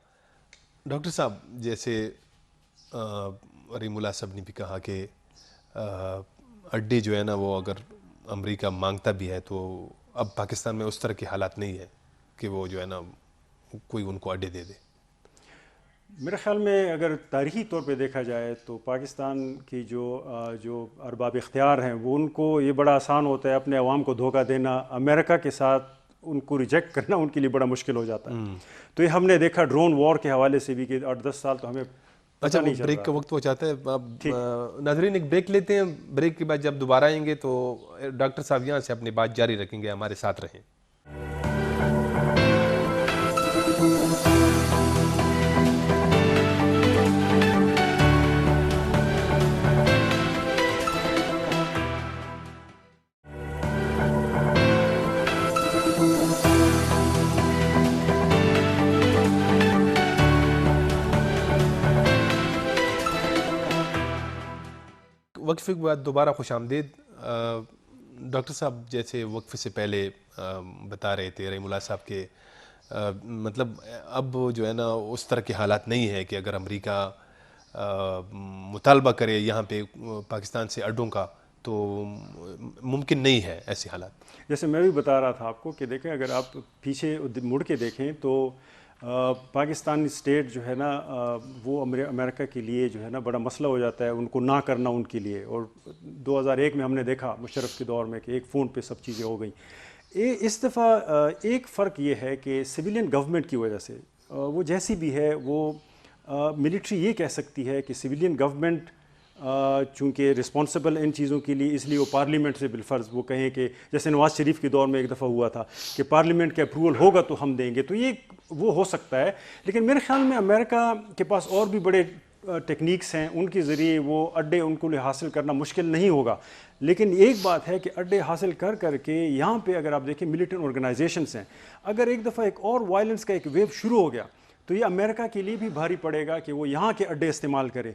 ڈاکٹر صاحب، جیسے رحیم اللہ صاحب نے بھی کہا کہ اڈے جو ہے نا وہ اگر امریکہ مانگتا بھی ہے تو اب پاکستان میں اس طرح کے حالات نہیں ہے کہ وہ جو ہے نا کوئی ان کو اڈے دے دے. میرے خیال میں اگر تاریخی طور پہ دیکھا جائے تو پاکستان کی جو ارباب اختیار ہیں وہ ان کو یہ بڑا آسان ہوتا ہے اپنے عوام کو دھوکہ دینا. امریکہ کے ساتھ ان کو ریجیکٹ کرنا ان کے لیے بڑا مشکل ہو جاتا ہے. تو یہ ہم نے دیکھا ڈرون وار کے حوالے سے بھی کہ 8-10 سال تو ہمیں اچھا وہ بریک کا وقت ہو جاتا ہے. اب ناظرین ایک بریک لیتے ہیں. بریک کے بعد جب دوبارہ آئیں گے تو ڈاکٹر صاحب یہاں سے اپنی بات جاری رکھیں گے. ہمارے ساتھ رہیں. وقفے کے بعد دوبارہ خوش آمدید. ڈاکٹر صاحب جیسے وقفے سے پہلے بتا رہے تھے رحیم اللہ صاحب کے مطلب اب جو ہے نا اس طرح کے حالات نہیں ہے کہ اگر امریکہ مطالبہ کرے یہاں پہ پاکستان سے اڈوں کا تو ممکن نہیں ہے ایسے حالات. جیسے میں بھی بتا رہا تھا آپ کو کہ دیکھیں اگر آپ پیچھے مڑ کے دیکھیں تو پاکستانی اسٹیٹ جو ہے نا وہ امریکہ کے لیے جو ہے نا بڑا مسئلہ ہو جاتا ہے ان کو نہ کرنا ان کے لیے. اور 2001 میں ہم نے دیکھا مشرف کے دور میں کہ ایک فون پہ سب چیزیں ہو گئیں. اس دفعہ ایک فرق یہ ہے کہ سویلین گورنمنٹ کی وجہ سے وہ جیسی بھی ہے وہ ملٹری یہ کہہ سکتی ہے کہ سویلین گورنمنٹ چونکہ رسپانسبل ان چیزوں کے لیے اس لیے وہ پارلیمنٹ سے بالفرض وہ کہیں کہ جیسے نواز شریف کے دور میں ایک دفعہ ہوا تھا کہ پارلیمنٹ کا اپروول ہوگا تو ہم دیں گے. تو یہ وہ ہو سکتا ہے. لیکن میرے خیال میں امریکہ کے پاس اور بھی بڑے ٹیکنیکس ہیں ان کے ذریعے وہ اڈے ان کو حاصل کرنا مشکل نہیں ہوگا. لیکن ایک بات ہے کہ اڈے حاصل کر کے یہاں پہ اگر آپ دیکھیں ملیٹنٹ آرگنائزیشنس ہیں اگر ایک دفعہ ایک اور وائلنس کا ایک ویو شروع ہو گیا تو یہ امریکہ کے لیے بھی بھاری پڑے گا کہ وہ یہاں کے اڈے استعمال کرے.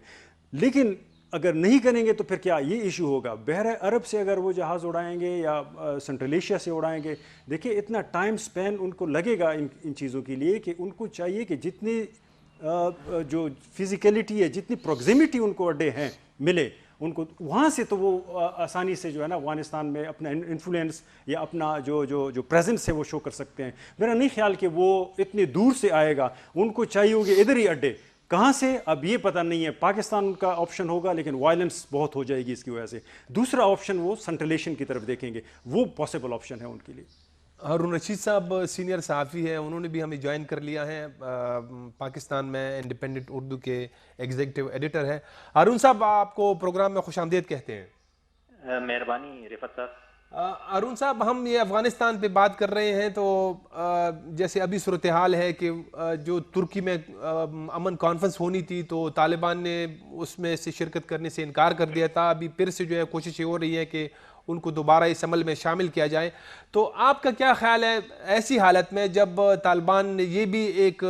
لیکن اگر نہیں کریں گے تو پھر کیا یہ ایشو ہوگا. بحر عرب سے اگر وہ جہاز اڑائیں گے یا سنٹرل ایشیا سے اڑائیں گے دیکھیں اتنا ٹائم سپین ان کو لگے گا ان چیزوں کے لیے کہ ان کو چاہیے کہ جتنی جو فزیکلٹی ہے جتنی پروگزیمیٹی ان کو اڈے ہیں ملے ان کو وہاں سے تو وہ آسانی سے جو ہے نا افغانستان میں اپنا انفلوئنس یا اپنا جو پریزنس ہے وہ شو کر سکتے ہیں. میرا نہیں خیال کہ وہ اتنی دور سے آئے گا. ان کو چاہیے ہوگے ادھر ہی اڈے. کہاں سے اب یہ پتہ نہیں ہے. پاکستان کا آپشن ہوگا لیکن وائلنس بہت ہو جائے گی اس کی وجہ سے. دوسرا آپشن وہ سنٹرلیشن کی طرف دیکھیں گے وہ پاسبل آپشن ہے ان کے لیے. ہارون رشید صاحب سینئر صحافی ہیں انہوں نے بھی ہمیں جوائن کر لیا ہے پاکستان میں انڈیپینڈنٹ اردو کے ایگزیکٹو ایڈیٹر ہیں. ہارون صاحب آپ کو پروگرام میں خوش آمدید کہتے ہیں. مہربانی رفعت صاحب. ہارون صاحب ہم یہ افغانستان پہ بات کر رہے ہیں تو جیسے ابھی صورتحال ہے کہ جو ترکی میں امن کانفرنس ہونی تھی تو طالبان نے اس میں سے شرکت کرنے سے انکار کر دیا تھا. ابھی پھر سے جو ہے کوششیں ہو رہی ہیں کہ ان کو دوبارہ اس عمل میں شامل کیا جائے. تو آپ کا کیا خیال ہے ایسی حالت میں جب طالبان یہ بھی ایک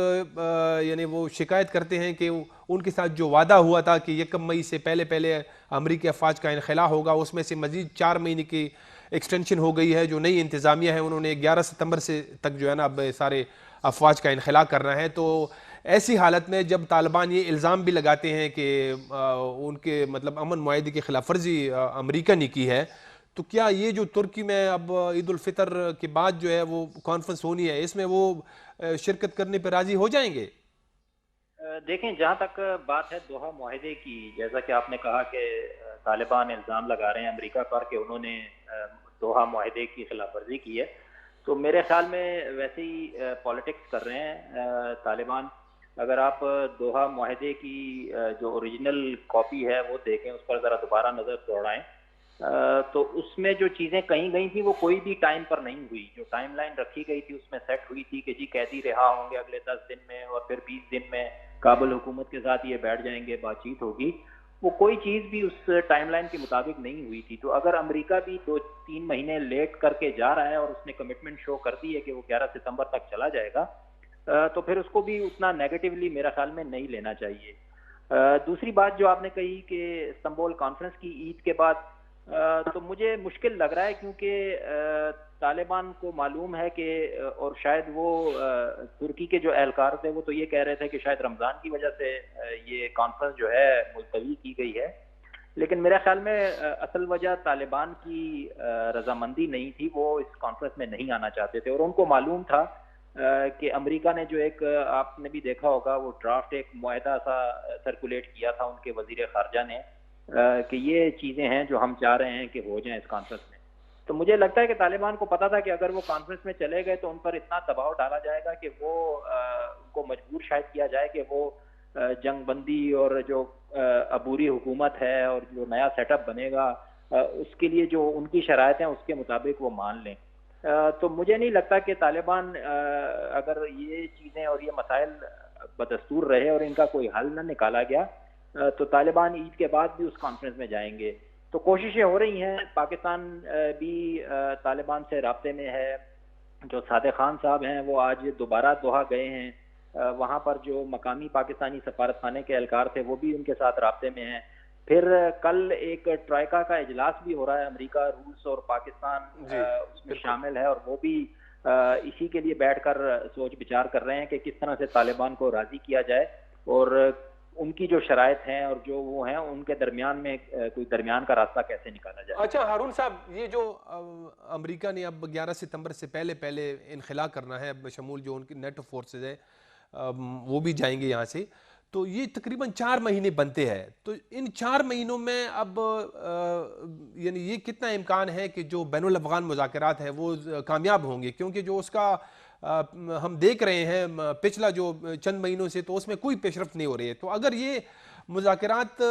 یعنی وہ شکایت کرتے ہیں کہ ان کے ساتھ جو وعدہ ہوا تھا کہ 1 مئی سے پہلے امریکی افواج کا انخلا ہوگا اس میں سے مزید 4 مہینے کی ایکسٹینشن ہو گئی ہے. جو نئی انتظامیہ ہے انہوں نے 11 ستمبر سے تک جو ہے نا اب سارے افواج کا انخلا کرنا ہے. تو ایسی حالت میں جب طالبان یہ الزام بھی لگاتے ہیں کہ ان کے مطلب امن معاہدے کی خلاف ورزی امریکہ نے کی ہے تو کیا یہ جو ترکی میں اب عید الفطر کے بعد جو ہے وہ کانفرنس ہونی ہے اس میں وہ شرکت کرنے پہ راضی ہو جائیں گے؟ دیکھیں جہاں تک بات ہے دوحہ معاہدے کی جیسا کہ آپ نے کہا کہ طالبان الزام لگا رہے ہیں امریکہ پر کہ انہوں نے دوحہ معاہدے کی خلاف ورزی کی ہے تو میرے خیال میں ویسے ہی پالیٹکس کر رہے ہیں طالبان. اگر آپ دوحہ معاہدے کی جو اوریجنل کاپی ہے وہ دیکھیں اس پر ذرا دوبارہ نظر دوڑائیں تو اس میں جو چیزیں کہیں گئی تھیں وہ کوئی بھی ٹائم پر نہیں ہوئی. جو ٹائم لائن رکھی گئی تھی اس میں سیٹ ہوئی تھی کہ جی قیدی رہا ہوں گے اگلے 10 دن میں اور پھر 20 دن میں کابل حکومت کے ساتھ یہ بیٹھ جائیں گے بات چیت ہوگی. وہ کوئی چیز بھی اس ٹائم لائن کے مطابق نہیں ہوئی تھی. تو اگر امریکہ بھی 2-3 مہینے لیٹ کر کے جا رہا ہے اور اس نے کمٹمنٹ شو کر دی ہے کہ وہ 11 ستمبر تک چلا جائے گا تو پھر اس کو بھی اتنا نیگیٹیولی میرا خیال میں نہیں لینا چاہیے. دوسری بات جو آپ نے کہی کہ استنبول کانفرنس کی عید کے بعد تو مجھے مشکل لگ رہا ہے کیونکہ طالبان کو معلوم ہے کہ اور شاید وہ ترکی کے جو اہلکار تھے وہ تو یہ کہہ رہے تھے کہ شاید رمضان کی وجہ سے یہ کانفرنس جو ہے ملتوی کی گئی ہے لیکن میرے خیال میں اصل وجہ طالبان کی رضامندی نہیں تھی. وہ اس کانفرنس میں نہیں آنا چاہتے تھے اور ان کو معلوم تھا کہ امریکہ نے جو ایک آپ نے بھی دیکھا ہوگا وہ ڈرافٹ ایک معاہدہ سا سرکولیٹ کیا تھا ان کے وزیر خارجہ نے کہ یہ چیزیں ہیں جو ہم چاہ رہے ہیں کہ ہو جائیں اس کانفرنس میں. تو مجھے لگتا ہے کہ طالبان کو پتا تھا کہ اگر وہ کانفرنس میں چلے گئے تو ان پر اتنا دباؤ ڈالا جائے گا کہ وہ ان کو مجبور شاید کیا جائے کہ وہ جنگ بندی اور جو عبوری حکومت ہے اور جو نیا سیٹ اپ بنے گا اس کے لیے جو ان کی شرائط ہیں اس کے مطابق وہ مان لیں. تو مجھے نہیں لگتا کہ طالبان اگر یہ چیزیں اور یہ مسائل بدستور رہے اور ان کا کوئی حل نہ نکالا گیا تو طالبان عید کے بعد بھی اس کانفرنس میں جائیں گے. تو کوششیں ہو رہی ہیں, پاکستان بھی طالبان سے رابطے میں ہے. جو صادق خان صاحب ہیں وہ آج دوبارہ دوحہ گئے ہیں, وہاں پر جو مقامی پاکستانی سفارت خانے کے اہلکار تھے وہ بھی ان کے ساتھ رابطے میں ہیں. پھر کل ایک ٹرائیکا کا اجلاس بھی ہو رہا ہے, امریکہ, روس اور پاکستان اس میں شامل ہے, اور وہ بھی اسی کے لیے بیٹھ کر سوچ بچار کر رہے ہیں کہ کس طرح سے طالبان کو راضی کیا جائے اور ان کی جو شرائط ہیں اور جو وہ ہیں ان کے درمیان میں کوئی درمیان کا راستہ کیسے نکالا جائے. اچھا ہارون صاحب, یہ جو امریکہ نے اب 11 ستمبر سے پہلے انخلا کرنا ہے, بشمول جو ان کی نیٹو فورسز ہے وہ بھی جائیں گے یہاں سے, تو یہ تقریباً 4 مہینے بنتے ہیں. تو ان 4 مہینوں میں اب یعنی یہ کتنا امکان ہے کہ جو بین الافغان مذاکرات ہیں وہ کامیاب ہوں گے, کیونکہ جو اس کا ہم دیکھ رہے ہیں پچھلا جو چند مہینوں سے تو اس میں کوئی پیش رفت نہیں ہو رہی ہے. تو اگر یہ مذاکرات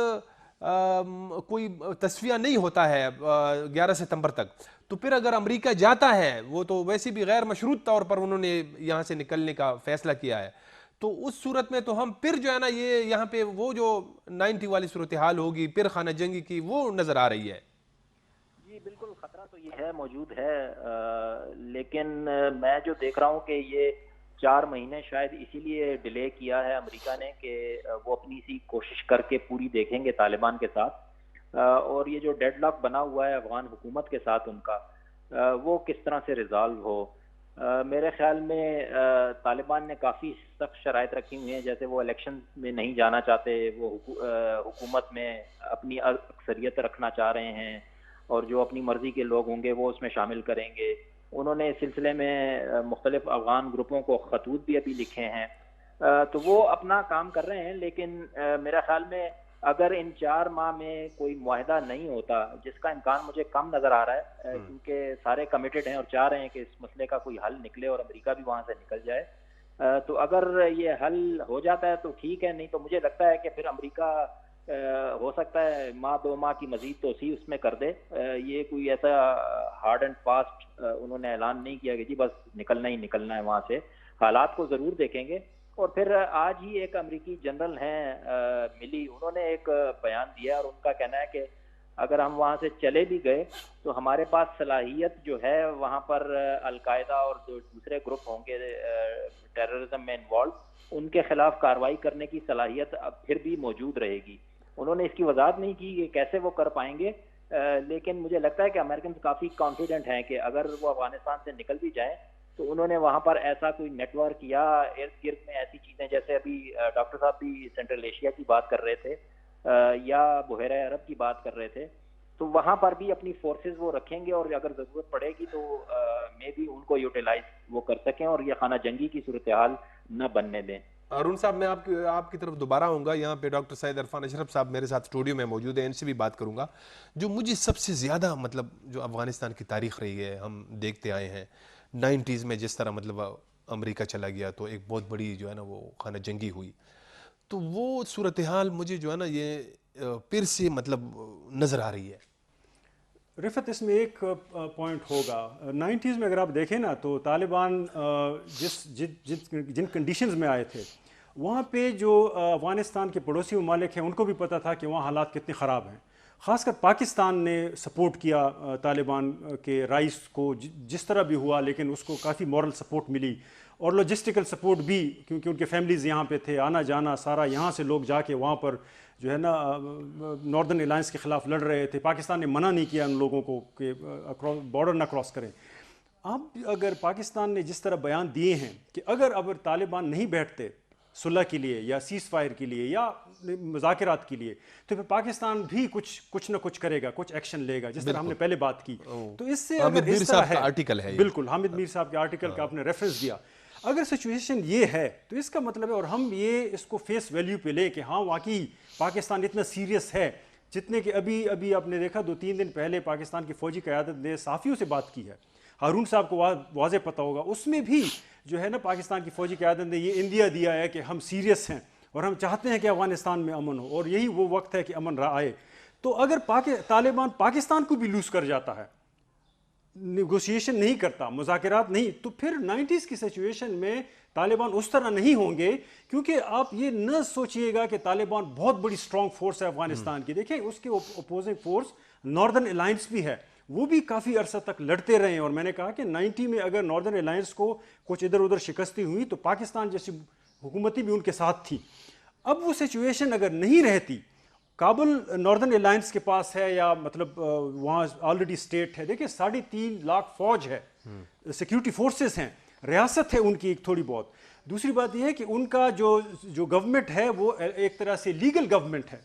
کوئی تصفیہ نہیں ہوتا ہے 11 ستمبر تک, تو پھر اگر امریکہ جاتا ہے, وہ تو ویسے بھی غیر مشروط طور پر انہوں نے یہاں سے نکلنے کا فیصلہ کیا ہے, تو اس صورت میں تو ہم پھر جو ہے نا یہ یہاں پہ وہ جو 90 والی صورتحال ہوگی پھر خانہ جنگی کی وہ نظر آ رہی ہے. جی بالکل, خطرہ تو یہ ہے, موجود ہے, لیکن میں جو دیکھ رہا ہوں کہ یہ 4 مہینے شاید اسی لیے ڈیلے کیا ہے امریکہ نے کہ وہ اپنی سی کوشش کر کے پوری دیکھیں گے طالبان کے ساتھ, اور یہ جو ڈیڈ لاک بنا ہوا ہے افغان حکومت کے ساتھ ان کا, وہ کس طرح سے ریزالو ہو. میرے خیال میں طالبان نے کافی سخت شرائط رکھی ہوئی ہیں, جیسے وہ الیکشن میں نہیں جانا چاہتے, وہ حکومت میں اپنی اکثریت رکھنا چاہ رہے ہیں, اور جو اپنی مرضی کے لوگ ہوں گے وہ اس میں شامل کریں گے. انہوں نے اس سلسلے میں مختلف افغان گروپوں کو خطوط بھی ابھی لکھے ہیں, تو وہ اپنا کام کر رہے ہیں. لیکن میرا خیال میں اگر ان 4 ماہ میں کوئی معاہدہ نہیں ہوتا, جس کا امکان مجھے کم نظر آ رہا ہے کیونکہ سارے کمیٹڈ ہیں اور چاہ رہے ہیں کہ اس مسئلے کا کوئی حل نکلے اور امریکہ بھی وہاں سے نکل جائے, تو اگر یہ حل ہو جاتا ہے تو ٹھیک ہے, نہیں تو مجھے لگتا ہے کہ پھر امریکہ ہو سکتا ہے ماہ 2 ماہ کی مزید توسیع اس میں کر دے. یہ کوئی ایسا ہارڈ اینڈ فاسٹ انہوں نے اعلان نہیں کیا کہ جی بس نکلنا ہی نکلنا ہے وہاں سے, حالات کو ضرور دیکھیں گے. اور پھر آج ہی ایک امریکی جنرل ہیں ملی, انہوں نے ایک بیان دیا اور ان کا کہنا ہے کہ اگر ہم وہاں سے چلے بھی گئے تو ہمارے پاس صلاحیت جو ہے وہاں پر القاعدہ اور جو دوسرے گروپ ہوں گے ٹیررزم میں انوالو, ان کے خلاف کارروائی کرنے کی صلاحیت اب پھر بھی موجود رہے گی. انہوں نے اس کی وضاحت نہیں کی کہ کیسے وہ کر پائیں گے, لیکن مجھے لگتا ہے کہ امریکنز کافی کانفیڈنٹ ہیں کہ اگر وہ افغانستان سے نکل بھی جائیں تو انہوں نے وہاں پر ایسا کوئی نیٹ ورک یا ارد گرد میں ایسی چیزیں, جیسے ابھی ڈاکٹر صاحب بھی سینٹرل ایشیا کی بات کر رہے تھے یا بحیرہ عرب کی بات کر رہے تھے, تو وہاں پر بھی اپنی فورسز وہ رکھیں گے اور اگر ضرورت پڑے گی تو مے بھی ان کو یوٹیلائز وہ کر سکیں اور یہ خانہ جنگی کی صورتحال نہ بننے دیں. ارون صاحب, میں آپ کی طرف دوبارہ آؤں گا. یہاں پہ ڈاکٹر سعید عرفان اشرف صاحب میرے ساتھ اسٹوڈیو میں موجود ہیں, ان سے بھی بات کروں گا. جو مجھے سب سے زیادہ مطلب جو افغانستان کی تاریخ رہی ہے, ہم دیکھتے آئے ہیں 90s میں جس طرح مطلب امریکہ چلا گیا تو ایک بہت بڑی جو ہے نا وہ خانہ جنگی ہوئی, تو وہ صورتحال مجھے جو ہے نا یہ پھر سے مطلب نظر آ رہی ہے. رفت, اس میں ایک پوائنٹ ہوگا. 90s میں اگر آپ دیکھیں نا تو طالبان جن کنڈیشنز میں آئے تھے وہاں پہ جو افغانستان کے پڑوسی ممالک ہیں ان کو بھی پتہ تھا کہ وہاں حالات کتنے خراب ہیں. خاص کر پاکستان نے سپورٹ کیا طالبان کے رائس کو جس طرح بھی ہوا, لیکن اس کو کافی مورل سپورٹ ملی اور لاجسٹیکل سپورٹ بھی, کیونکہ ان کے فیملیز یہاں پہ تھے, آنا جانا سارا یہاں سے لوگ جا کے وہاں پر جو ہے نا ناردرن الائنس کے خلاف لڑ رہے تھے. پاکستان نے منع نہیں کیا ان لوگوں کو کہ بارڈر نہ کراس کریں. اب اگر پاکستان نے جس طرح بیان دیے ہیں کہ اگر طالبان نہیں بیٹھتے صلح کے لیے یا سیز فائر کے لیے یا مذاکرات کے لیے, تو پھر پاکستان بھی کچھ نہ کچھ کرے گا, کچھ ایکشن لے گا, جس طرح ہم نے پہلے بات کی. تو اس سے حامد میر صاحب کا آرٹیکل ہے, بالکل حامد میر صاحب کے آرٹیکل کا آپ نے ریفرنس دیا. اگر سچویشن یہ ہے تو اس کا مطلب ہے، اور ہم یہ اس کو فیس ویلیو پہ لیں کہ ہاں واقعی پاکستان اتنا سیریس ہے، جتنے کہ ابھی آپ نے دیکھا 2-3 دن پہلے پاکستان کی فوجی قیادت نے صحافیوں سے بات کی ہے، ہارون صاحب کو واضح پتہ ہوگا، اس میں بھی جو ہے نا پاکستان کی فوجی قیادت نے یہ اندیا دیا ہے کہ ہم سیریس ہیں اور ہم چاہتے ہیں کہ افغانستان میں امن ہو، اور یہی وہ وقت ہے کہ امن آئے۔ تو اگر طالبان پاکستان کو بھی لوز کر جاتا ہے، نیگوسیشن نہیں کرتا، مذاکرات نہیں، تو پھر 90s کی سچویشن میں طالبان اس طرح نہیں ہوں گے، کیونکہ آپ یہ نہ سوچئے گا کہ طالبان بہت بڑی اسٹرانگ فورس ہے افغانستان کی۔ دیکھیں اس کے اپوزنگ فورس ناردرن الائنس بھی ہے، وہ بھی کافی عرصہ تک لڑتے رہے ہیں، اور میں نے کہا کہ 90 میں اگر ناردرن الائنس کو کچھ ادھر ادھر شکستی ہوئی تو پاکستان جیسی حکومتی بھی ان کے ساتھ تھی۔ اب وہ سچویشن اگر نہیں رہتی، کابل ناردرن الائنس کے پاس ہے، یا مطلب وہاں آلریڈی اسٹیٹ ہے، دیکھیں 3.5 لاکھ فوج ہے، سیکیورٹی فورسز ہیں، ریاست ہے ان کی ایک تھوڑی بہت۔ دوسری بات یہ ہے کہ ان کا جو گورنمنٹ ہے وہ ایک طرح سے لیگل گورنمنٹ ہے،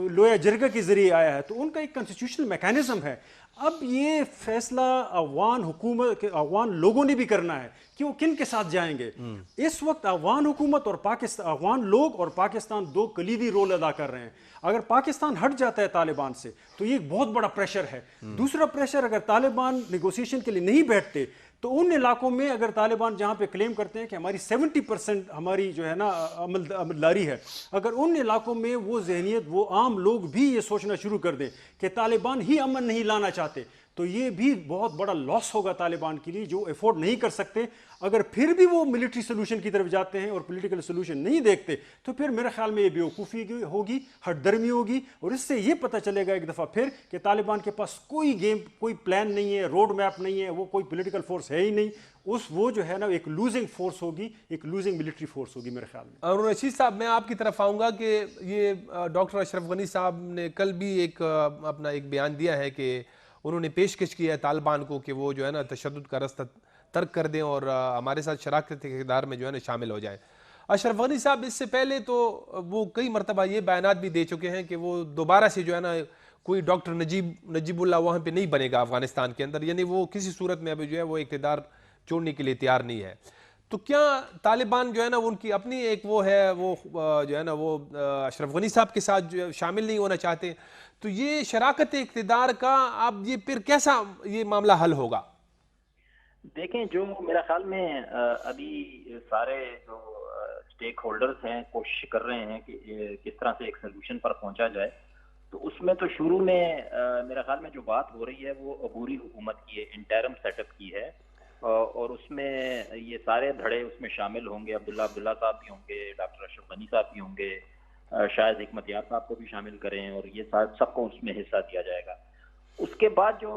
لویا جرگہ کے ذریعے آیا ہے، تو ان کا ایک کنسٹیٹیوشنل میکانزم ہے۔ اب یہ فیصلہ افغان لوگوں نے بھی کرنا ہے کہ وہ کن کے ساتھ جائیں گے۔ اس وقت افغان حکومت اور افغان لوگ اور پاکستان دو کلیدی رول ادا کر رہے ہیں۔ اگر پاکستان ہٹ جاتا ہے طالبان سے تو یہ ایک بہت بڑا پریشر ہے۔ دوسرا پریشر، اگر طالبان نیگوسیشن کے لیے نہیں بیٹھتے تو ان علاقوں میں اگر طالبان جہاں پہ کلیم کرتے ہیں کہ ہماری 70% ہماری جو ہے نا عملداری ہے، اگر ان علاقوں میں وہ ذہنیت، وہ عام لوگ بھی یہ سوچنا شروع کر دیں کہ طالبان ہی امن نہیں لانا چاہتے، تو یہ بھی بہت بڑا لاس ہوگا طالبان کے لیے، جو افورڈ نہیں کر سکتے۔ اگر پھر بھی وہ ملٹری سلوشن کی طرف جاتے ہیں اور پولیٹیکل سلوشن نہیں دیکھتے تو پھر میرے خیال میں یہ بیوقوفی ہوگی، ہٹ درمی ہوگی، اور اس سے یہ پتہ چلے گا ایک دفعہ پھر کہ طالبان کے پاس کوئی پلان نہیں ہے، روڈ میپ نہیں ہے، وہ کوئی پولیٹیکل فورس ہے ہی نہیں، وہ جو ہے نا ایک لوزنگ فورس ہوگی، ایک لوزنگ ملٹری فورس ہوگی میرے خیال میں۔ اور رشید صاحب، میں آپ کی طرف آؤں گا کہ یہ ڈاکٹر اشرف غنی صاحب نے کل بھی اپنا ایک بیان دیا ہے کہ انہوں نے پیشکش کی ہے طالبان کو کہ وہ جو ہے نا تشدد کا راستہ ترک کر دیں اور ہمارے ساتھ شراکت اقتدار میں جو ہے نا شامل ہو جائے۔ اشرف غنی صاحب اس سے پہلے تو وہ کئی مرتبہ یہ بیانات بھی دے چکے ہیں کہ وہ دوبارہ سے جو ہے نا کوئی ڈاکٹر نجیب اللہ وہاں پہ نہیں بنے گا افغانستان کے اندر، یعنی وہ کسی صورت میں ابھی جو ہے وہ اقتدار چھوڑنے کے لیے تیار نہیں ہے۔ تو کیا طالبان جو ہے نا ان کی اپنی ایک وہ ہے، وہ جو ہے نا وہ اشرف غنی صاحب کے ساتھ جو شامل نہیں ہونا چاہتے؟ تو یہ شراکت اقتدار کا اب یہ پھر کیسا یہ معاملہ حل ہوگا؟ دیکھیں، جو میرا خیال میں ابھی سارے جو اسٹیک ہولڈرز ہیں کوشش کر رہے ہیں کہ کس طرح سے ایک سلوشن پر پہنچا جائے، تو اس میں تو شروع میں میرا خیال میں جو بات ہو رہی ہے وہ عبوری حکومت کی ہے، انٹرم سیٹ اپ کی ہے، اور اس میں یہ سارے دھڑے اس میں شامل ہوں گے۔ عبداللہ صاحب بھی ہوں گے، ڈاکٹر اشرف غنی صاحب بھی ہوں گے، شاید حکمت یار صاحب کو بھی شامل کریں، اور یہ سب کو اس میں حصہ دیا جائے گا۔ اس کے بعد جو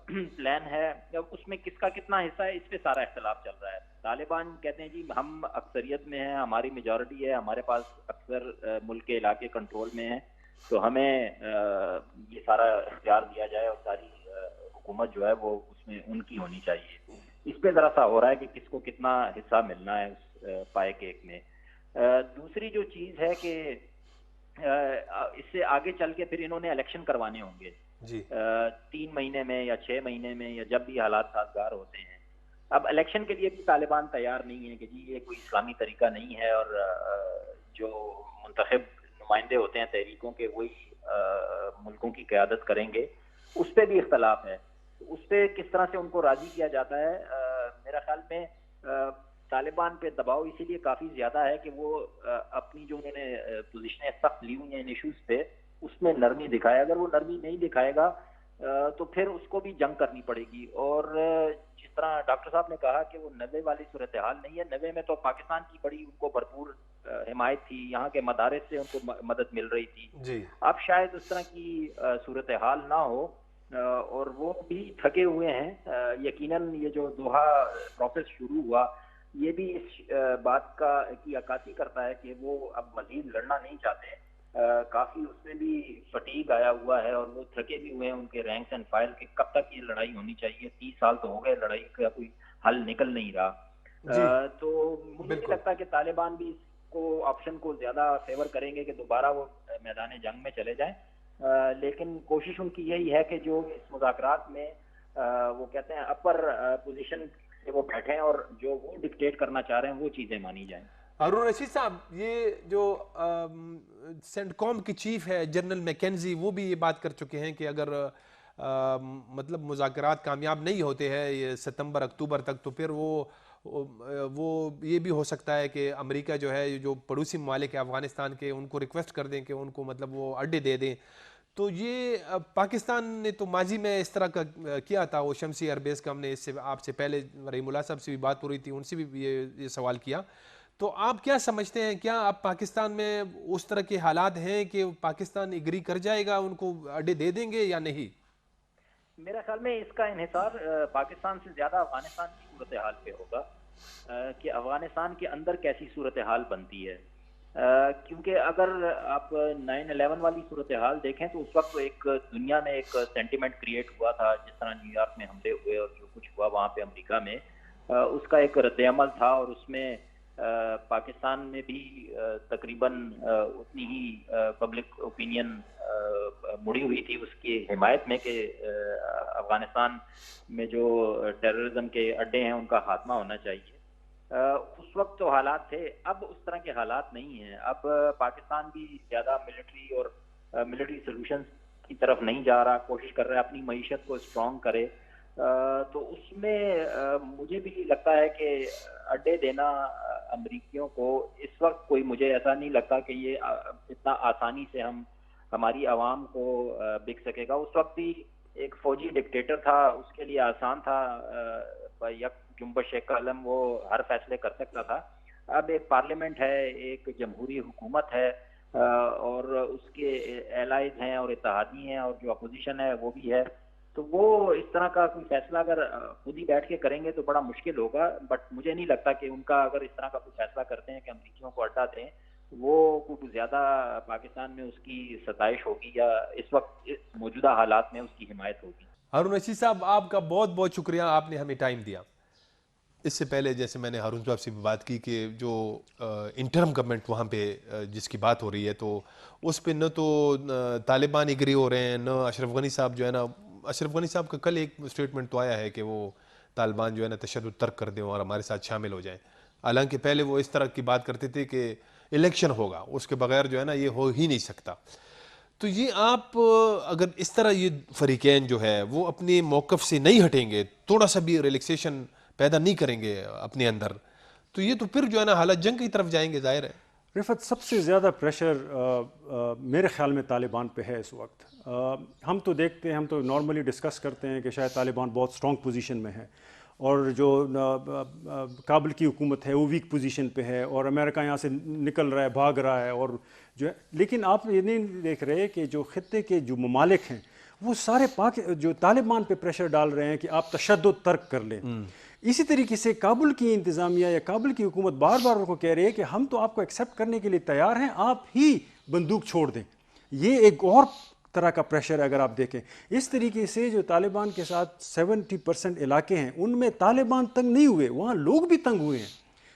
پلان ہے اس میں کس کا کتنا حصہ ہے، اس پہ سارا اختلاف چل رہا ہے۔ طالبان کہتے ہیں جی ہم اکثریت میں ہیں، ہماری میجورٹی ہے، ہمارے پاس اکثر ملک کے علاقے کنٹرول میں ہیں، تو ہمیں یہ سارا اختیار دیا جائے اور ساری حکومت جو ہے وہ اس میں ان کی ہونی چاہیے۔ اس پہ ذرا سا ہو رہا ہے کہ کس کو کتنا حصہ ملنا ہے اس پائے کیک میں۔ دوسری جو چیز ہے کہ اس سے آگے چل کے پھر انہوں نے الیکشن کروانے ہوں گے 3 مہینے میں یا 6 مہینے میں، یا جب بھی حالات سازگار ہوتے ہیں۔ اب الیکشن کے لیے بھی طالبان تیار نہیں ہے کہ جی یہ کوئی اسلامی طریقہ نہیں ہے، اور جو منتخب نمائندے ہوتے ہیں تحریکوں کے وہی ملکوں کی قیادت کریں گے، اس پہ بھی اختلاف ہے۔ اس پہ کس طرح سے ان کو راضی کیا جاتا ہے، میرا خیال میں طالبان پہ دباؤ اسی لیے کافی زیادہ ہے کہ وہ اپنی جو انہوں نے پوزیشنیں سخت لی ہوئی ہیں ان ایشوز پہ، اس میں نرمی دکھائے۔ اگر وہ نرمی نہیں دکھائے گا تو پھر اس کو بھی جنگ کرنی پڑے گی۔ اور جس طرح ڈاکٹر صاحب نے کہا کہ وہ 90 والی صورتحال نہیں ہے، 90 میں تو پاکستان کی بڑی ان کو بھرپور حمایت تھی، یہاں کے مدارس سے ان کو مدد مل رہی تھی۔ اب شاید اس طرح کی صورتحال نہ ہو، اور وہ بھی تھکے ہوئے ہیں۔ یقیناً یہ جو دوحہ پروسیس شروع ہوا یہ بھی اس بات کی عکاسی کرتا ہے کہ وہ اب مزید لڑنا نہیں چاہتے۔ کافی اس میں بھی فٹیگ آیا ہوا ہے، اور وہ تھکے بھی ہوئے ہیں ان کے رینکس اینڈ فائل کہ کب تک یہ لڑائی ہونی چاہیے۔ 30 سال تو ہو گئے، لڑائی کا کوئی حل نکل نہیں رہا۔ تو مجھے نہیں لگتا کہ طالبان بھی اس کو آپشن کو زیادہ فیور کریں گے کہ دوبارہ وہ میدان جنگ میں چلے جائیں، لیکن کوشش ان کی یہی ہے کہ جو اس مذاکرات میں وہ کہتے ہیں اپر پوزیشن سے وہ بیٹھیں اور جو وہ ڈکٹیٹ کرنا چاہ رہے ہیں وہ چیزیں مانی جائیں. ہارون رشید صاحب، یہ جو سینٹ کام کی چیف ہے جنرل میکنزی، وہ بھی یہ بات کر چکے ہیں کہ اگر مطلب مذاکرات کامیاب نہیں ہوتے ہیں یہ ستمبر اکتوبر تک، تو پھر وہ یہ بھی ہو سکتا ہے کہ امریکہ جو ہے جو پڑوسی ممالک ہیں افغانستان کے، ان کو ریکویسٹ کر دیں کہ ان کو مطلب وہ اڈے دے دیں. تو یہ پاکستان نے تو ماضی میں اس طرح کا کیا تھا، وہ شمسی ایئر بیس کا ہم نے اس سے آپ سے پہلے رحیم اللہ صاحب سے بھی بات ہو رہی تھی، ان سے بھی یہ سوال کیا. تو آپ کیا سمجھتے ہیں، کیا اب پاکستان میں اس طرح کے حالات ہیں کہ پاکستان اگری کر جائے گا، ان کو اڈے دے دیں گے یا نہیں؟ میرا خیال میں اس کا انحصار پاکستان سے زیادہ افغانستان کی صورتحال پہ ہوگا کہ افغانستان کے اندر کیسی صورتحال بنتی ہے. کیونکہ اگر آپ 9/11 والی صورتحال دیکھیں تو اس وقت ایک دنیا میں ایک سینٹیمنٹ کریٹ ہوا تھا، جس طرح نیو یارک میں حملے ہوئے اور جو کچھ ہوا وہاں پہ امریکہ میں، اس کا ایک رد عمل تھا، اور اس میں پاکستان میں بھی تقریباً اتنی ہی پبلک اوپینین مڑی ہوئی تھی اس کی حمایت میں کہ افغانستان میں جو ٹیررزم کے اڈے ہیں ان کا خاتمہ ہونا چاہیے. اس وقت تو حالات تھے، اب اس طرح کے حالات نہیں ہیں. اب پاکستان بھی زیادہ ملٹری سولوشنز کی طرف نہیں جا رہا، کوشش کر رہا ہے اپنی معیشت کو اسٹرانگ کرے. تو اس میں مجھے بھی لگتا ہے کہ اڈے دینا امریکیوں کو اس وقت کوئی، مجھے ایسا نہیں لگتا کہ یہ اتنا آسانی سے ہماری عوام کو بک سکے گا. اس وقت بھی ایک فوجی ڈکٹیٹر تھا، اس کے لیے آسان تھا، یک جنبش قلم وہ ہر فیصلے کر سکتا تھا. اب ایک پارلیمنٹ ہے، ایک جمہوری حکومت ہے، اور اس کے الائز ہیں اور اتحادی ہیں، اور جو اپوزیشن ہے وہ بھی ہے. تو وہ اس طرح کا کوئی فیصلہ اگر خود ہی بیٹھ کے کریں گے تو بڑا مشکل ہوگا. بٹ مجھے نہیں لگتا کہ ان کا اگر اس طرح کا کوئی فیصلہ کرتے ہیں کہ امریکیوں کو اڈا دیں، وہ کچھ زیادہ پاکستان میں اس کی ستائش ہوگی یا اس وقت موجودہ حالات میں اس کی حمایت ہوگی. ہارون رشید صاحب، آپ کا بہت بہت شکریہ، آپ نے ہمیں ٹائم دیا. اس سے پہلے جیسے میں نے ہارون صاحب سے بھی بات کی کہ جو انٹرم گورنمنٹ وہاں پہ جس کی بات ہو رہی ہے، تو اس پہ نہ تو طالبان اگری ہو رہے ہیں، نہ اشرف غنی صاحب جو ہے نا، اشرف غنی صاحب کا کل ایک اسٹیٹمنٹ تو آیا ہے کہ وہ طالبان جو ہے نا تشدد ترک کر دیں اور ہمارے ساتھ شامل ہو جائیں. حالانکہ پہلے وہ اس طرح کی بات کرتے تھے کہ الیکشن ہوگا، اس کے بغیر جو ہے نا یہ ہو ہی نہیں سکتا. تو یہ آپ اگر اس طرح یہ فریقین جو ہے وہ اپنے موقف سے نہیں ہٹیں گے، تھوڑا سا بھی ریلیکسیشن پیدا نہیں کریں گے اپنے اندر، تو یہ تو پھر جو ہے نا حالت جنگ کی طرف جائیں گے. ظاہر ہے رفت، سب سے زیادہ پریشر میرے خیال میں طالبان پہ ہے اس وقت. ہم تو دیکھتے ہیں، ہم تو نارملی ڈسکس کرتے ہیں کہ شاید طالبان بہت سٹرونگ پوزیشن میں ہے، اور جو کابل کی حکومت ہے وہ ویک پوزیشن پہ ہے، اور امریکہ یہاں سے نکل رہا ہے، بھاگ رہا ہے، اور جو ہے. لیکن آپ یہ نہیں دیکھ رہے کہ جو خطے کے جو ممالک ہیں وہ سارے جو طالبان پہ پریشر ڈال رہے ہیں کہ آپ تشدد ترک کر لیں. اسی طریقے سے کابل کی انتظامیہ یا کابل کی حکومت بار بار ان کو کہہ رہی ہے کہ ہم تو آپ کو ایکسیپٹ کرنے کے لیے تیار ہیں، آپ ہی بندوق چھوڑ دیں. یہ ایک اور طرح کا پریشر ہے. اگر آپ دیکھیں اس طریقے سے جو طالبان کے ساتھ 70% علاقے ہیں ان میں طالبان تنگ نہیں ہوئے، وہاں لوگ بھی تنگ ہوئے ہیں.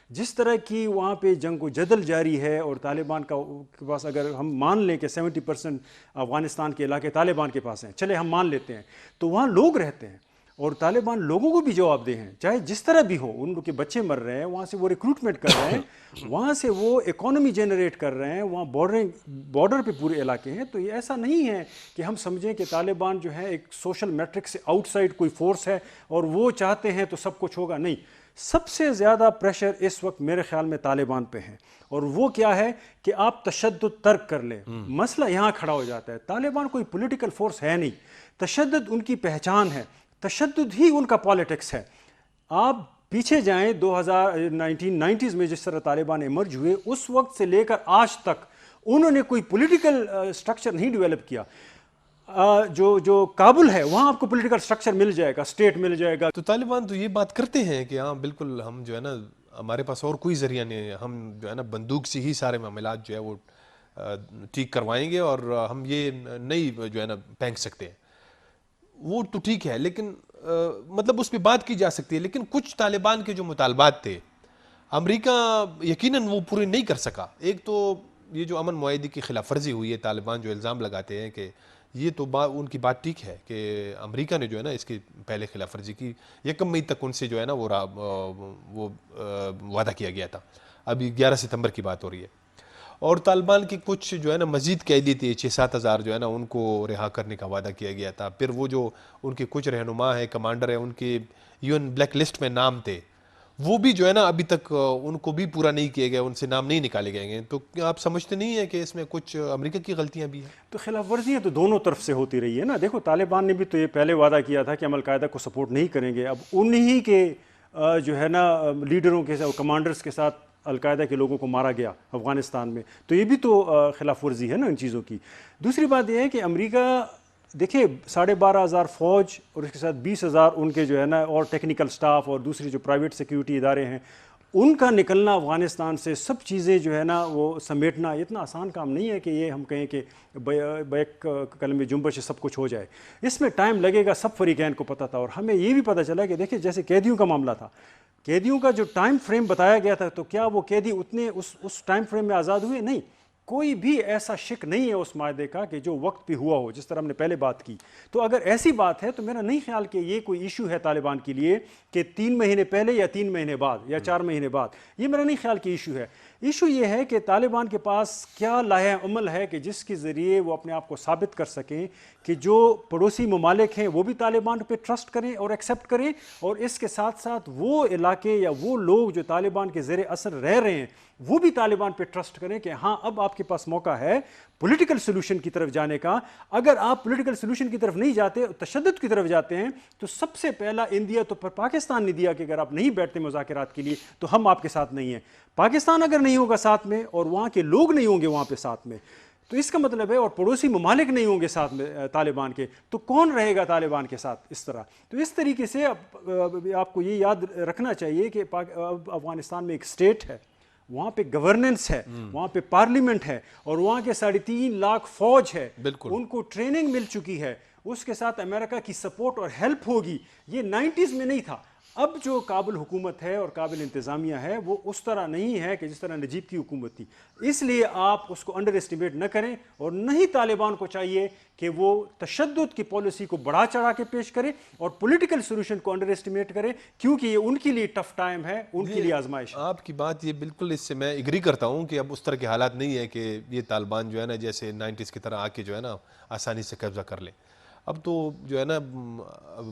جس طرح کی وہاں پہ جنگ و جدل جاری ہے، اور طالبان کے پاس اگر ہم مان لیں کہ 70% افغانستان کے علاقے طالبان کے پاس ہیں، چلے ہم مان لیتے ہیں، تو وہاں لوگ رہتے ہیں اور طالبان لوگوں کو بھی جواب دہ ہیں، چاہے جس طرح بھی ہو. ان کے بچے مر رہے ہیں، وہاں سے وہ ریکروٹمنٹ کر رہے ہیں، وہاں سے وہ اکانومی جنریٹ کر رہے ہیں، وہاں بارڈر پہ پورے علاقے ہیں. تو یہ ایسا نہیں ہے کہ ہم سمجھیں کہ طالبان جو ہے ایک سوشل میٹرک سے آؤٹ سائڈ کوئی فورس ہے اور وہ چاہتے ہیں تو سب کچھ ہوگا. نہیں، سب سے زیادہ پریشر اس وقت میرے خیال میں طالبان پہ ہے، اور وہ کیا ہے کہ آپ تشدد ترک کر لیں. مسئلہ یہاں کھڑا ہو جاتا ہے. طالبان کوئی پولیٹیکل فورس ہے نہیں، تشدد ان کی پہچان ہے، تشدد ہی ان کا پالیٹکس ہے. آپ پیچھے جائیں 1990s میں جس طرح طالبان ایمرج ہوئے، اس وقت سے لے کر آج تک انہوں نے کوئی پولیٹیکل سٹرکچر نہیں ڈیولپ کیا. جو کابل ہے وہاں آپ کو پولیٹیکل سٹرکچر مل جائے گا، اسٹیٹ مل جائے گا. تو طالبان تو یہ بات کرتے ہیں کہ ہاں بالکل ہم جو ہے نا ہمارے پاس اور کوئی ذریعہ نہیں ہے، ہم جو ہے نا بندوق سے ہی سارے معاملات جو ہے وہ ٹھیک کروائیں گے اور ہم یہ نہیں جو ہے نا پھینک سکتے ہیں. وہ تو ٹھیک ہے، لیکن مطلب اس پہ بات کی جا سکتی ہے. لیکن کچھ طالبان کے جو مطالبات تھے امریکہ یقیناً وہ پورے نہیں کر سکا. ایک تو یہ جو امن معاہدے کی خلاف ورزی ہوئی ہے، طالبان جو الزام لگاتے ہیں کہ یہ تو ان کی بات ٹھیک ہے کہ امریکہ نے جو ہے نا اس کی پہلے خلاف ورزی کی، 1 مئی تک ان سے جو ہے نا وہ وعدہ کیا گیا تھا، ابھی 11 ستمبر کی بات ہو رہی ہے. اور طالبان کی کچھ جو ہے نا مزید قیدی تھے 6-7 ہزار جو ہے نا ان کو رہا کرنے کا وعدہ کیا گیا تھا. پھر وہ جو ان کے کچھ رہنما ہے، کمانڈر ہیں، ان کے UN بلیک لسٹ میں نام تھے، وہ بھی جو ہے نا ابھی تک ان کو بھی پورا نہیں کیے گئے، ان سے نام نہیں نکالے گئے ہیں. تو کیا آپ سمجھتے نہیں ہیں کہ اس میں کچھ امریکہ کی غلطیاں بھی ہیں؟ تو خلاف ورزیاں تو دونوں طرف سے ہوتی رہی ہے نا. دیکھو طالبان نے بھی تو یہ پہلے وعدہ کیا تھا کہ ہم القاعدہ کو سپورٹ نہیں کریں گے. اب انہی کے جو ہے نا لیڈروں کے ساتھ، کمانڈرز کے ساتھ القاعدہ کے لوگوں کو مارا گیا افغانستان میں، تو یہ بھی تو خلاف ورزی ہے نا ان چیزوں کی. دوسری بات یہ ہے کہ امریکہ دیکھیں 12,500 فوج اور اس کے ساتھ 20,000 ان کے جو ہے نا اور ٹیکنیکل سٹاف اور دوسری جو پرائیویٹ سیکیورٹی ادارے ہیں، ان کا نکلنا افغانستان سے، سب چیزیں جو ہے نا وہ سمیٹنا اتنا آسان کام نہیں ہے کہ یہ ہم کہیں کہ بیک کلمہ جنبش سے سب کچھ ہو جائے. اس میں ٹائم لگے گا، سب فریقین کو پتہ تھا. اور ہمیں یہ بھی پتہ چلا کہ دیکھیں جیسے قیدیوں کا معاملہ تھا، قیدیوں کا جو ٹائم فریم بتایا گیا تھا، تو کیا وہ قیدی اتنے اس ٹائم فریم میں آزاد ہوئے؟ نہیں. کوئی بھی ایسا شک نہیں ہے اس معاہدے کا کہ جو وقت پہ ہوا ہو، جس طرح ہم نے پہلے بات کی. تو اگر ایسی بات ہے تو میرا نہیں خیال کہ یہ کوئی ایشو ہے طالبان کے لیے کہ 3 مہینے پہلے یا 3 مہینے بعد یا 4 مہینے بعد. یہ میرا نہیں خیال کہ ایشو ہے. ایشو یہ ہے کہ طالبان کے پاس کیا لائحہ عمل ہے کہ جس کے ذریعے وہ اپنے آپ کو ثابت کر سکیں کہ جو پڑوسی ممالک ہیں وہ بھی طالبان پہ ٹرسٹ کریں اور ایکسیپٹ کریں، اور اس کے ساتھ ساتھ وہ علاقے یا وہ لوگ جو طالبان کے زیر اثر رہ رہے ہیں وہ بھی طالبان پہ ٹرسٹ کریں کہ ہاں اب آپ کے پاس موقع ہے پولیٹیکل سلوشن کی طرف جانے کا. اگر آپ پولیٹیکل سلوشن کی طرف نہیں جاتے، تشدد کی طرف جاتے ہیں، تو سب سے پہلا اندیا تو پاکستان نے دیا کہ اگر آپ نہیں بیٹھتے مذاکرات کے لیے تو ہم آپ کے ساتھ نہیں ہیں. پاکستان اگر نہیں ہوگا ساتھ میں اور وہاں کے لوگ نہیں ہوں گے وہاں پہ ساتھ میں، تو اس کا مطلب ہے، اور پڑوسی ممالک نہیں ہوں گے ساتھ میں طالبان کے، تو کون رہے گا طالبان کے ساتھ اس طرح؟ تو اس طریقے سے آپ کو یہ یاد رکھنا چاہیے کہ افغانستان میں ایک اسٹیٹ ہے، وہاں پہ گورننس ہے، وہاں پہ پارلیمنٹ ہے، اور وہاں کے 3.5 لاکھ فوج ہے. بالکل ان کو ٹریننگ مل چکی ہے، اس کے ساتھ امریکہ کی سپورٹ اور ہیلپ ہوگی. یہ 90s میں نہیں تھا. اب جو کابل حکومت ہے اور کابل انتظامیہ ہے وہ اس طرح نہیں ہے کہ جس طرح نجیب کی حکومت تھی. اس لیے آپ اس کو انڈر اسٹیمیٹ نہ کریں، اور نہ ہی طالبان کو چاہیے کہ وہ تشدد کی پالیسی کو بڑھا چڑھا کے پیش کرے اور پولیٹیکل سولوشن کو انڈر اسٹیمیٹ کرے، کیونکہ یہ ان کے لیے ٹف ٹائم ہے، ان کے لیے آزمائش ہے. آپ کی بات یہ بالکل، اس سے میں ایگری کرتا ہوں کہ اب اس طرح کے حالات نہیں ہے کہ یہ طالبان جو ہے نا جیسے 90s کی طرح آ کے جو ہے نا آسانی سے قبضہ کر لیں. اب تو جو ہے نا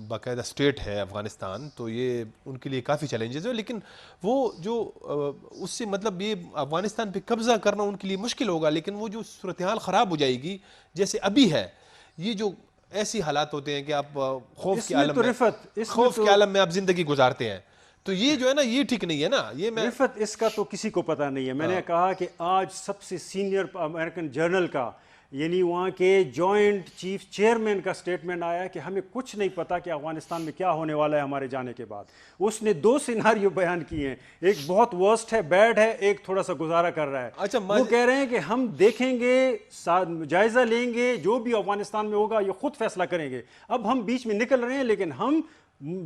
باقاعدہ اسٹیٹ ہے افغانستان، تو یہ ان کے لیے کافی چیلنجز ہیں. لیکن وہ جو اس سے مطلب یہ افغانستان پہ قبضہ کرنا ان کے لیے مشکل ہوگا، لیکن وہ جو صورتحال خراب ہو جائے گی جیسے ابھی ہے، یہ جو ایسی حالات ہوتے ہیں کہ آپ خوف کے عالم میں آپ زندگی گزارتے ہیں، تو یہ جو ہے نا یہ ٹھیک نہیں ہے نا. یہ میں رفت اس کا تو کسی کو پتہ نہیں ہے. میں نے کہا کہ آج سب سے سینئر امریکن جرنل کا، یعنی وہاں کے جوائنٹ چیف چیئرمین کا سٹیٹمنٹ آیا کہ ہمیں کچھ نہیں پتا کہ افغانستان میں کیا ہونے والا ہے ہمارے جانے کے بعد. اس نے 2 سیناریو بیان کیے ہیں، ایک بہت ورسٹ ہے، بیڈ ہے، ایک تھوڑا سا گزارا کر رہا ہے. اچھا، وہ کہہ رہے ہیں کہ ہم دیکھیں گے، جائزہ لیں گے، جو بھی افغانستان میں ہوگا یہ خود فیصلہ کریں گے. اب ہم بیچ میں نکل رہے ہیں لیکن ہم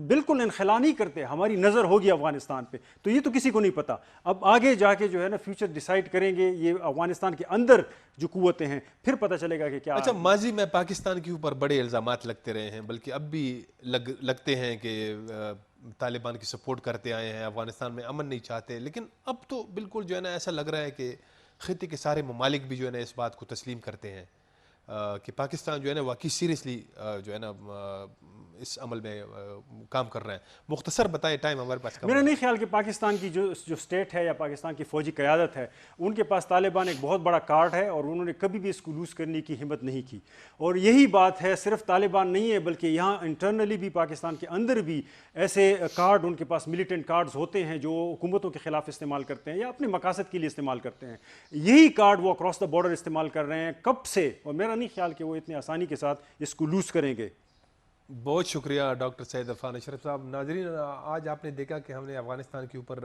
بالکل انخلا نہیں کرتے، ہماری نظر ہوگی افغانستان پہ. تو یہ تو کسی کو نہیں پتا. اب آگے جا کے جو ہے نا فیوچر ڈیسائیڈ کریں گے یہ افغانستان کے اندر جو قوتیں ہیں، پھر پتہ چلے گا کہ کیا. اچھا، ماضی میں پاکستان کے اوپر بڑے الزامات لگتے رہے ہیں، بلکہ اب بھی لگتے ہیں کہ طالبان کی سپورٹ کرتے آئے ہیں، افغانستان میں امن نہیں چاہتے. لیکن اب تو بالکل جو ہے نا ایسا لگ رہا ہے کہ خطے کے سارے ممالک بھی جو ہے نا اس بات کو تسلیم کرتے ہیں کہ پاکستان جو ہے نا واقعی سیریسلی جو ہے نا اس عمل میں کام کر رہے ہیں. مختصر بتائیں، ٹائم ہمارے پاس. میرا نہیں خیال کہ پاکستان کی جو اسٹیٹ ہے یا پاکستان کی فوجی قیادت ہے، ان کے پاس طالبان ایک بہت بڑا کارڈ ہے اور انہوں نے کبھی بھی اس کو لوز کرنے کی ہمت نہیں کی. اور یہی بات ہے، صرف طالبان نہیں ہے بلکہ یہاں انٹرنلی بھی پاکستان کے اندر بھی ایسے کارڈ ان کے پاس ملیٹنٹ کارڈز ہوتے ہیں جو حکومتوں کے خلاف استعمال کرتے ہیں یا اپنے مقاصد کے لیے استعمال کرتے ہیں. یہی کارڈ وہ اکراس دا بارڈر استعمال کر رہے ہیں کب سے، اور میرا نہیں خیال کہ وہ اتنی آسانی کے ساتھ اس کو لوز کریں گے. بہت شکریہ ڈاکٹر سید عرفان اشرف صاحب. ناظرین، آج آپ نے دیکھا کہ ہم نے افغانستان کے اوپر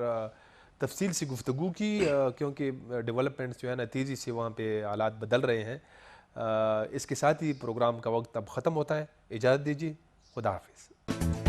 تفصیل سے گفتگو کی، کیونکہ ڈیولپمنٹس جو ہے نا تیزی سے وہاں پہ حالات بدل رہے ہیں. اس کے ساتھ ہی پروگرام کا وقت اب ختم ہوتا ہے. اجازت دیجیے، خدا حافظ.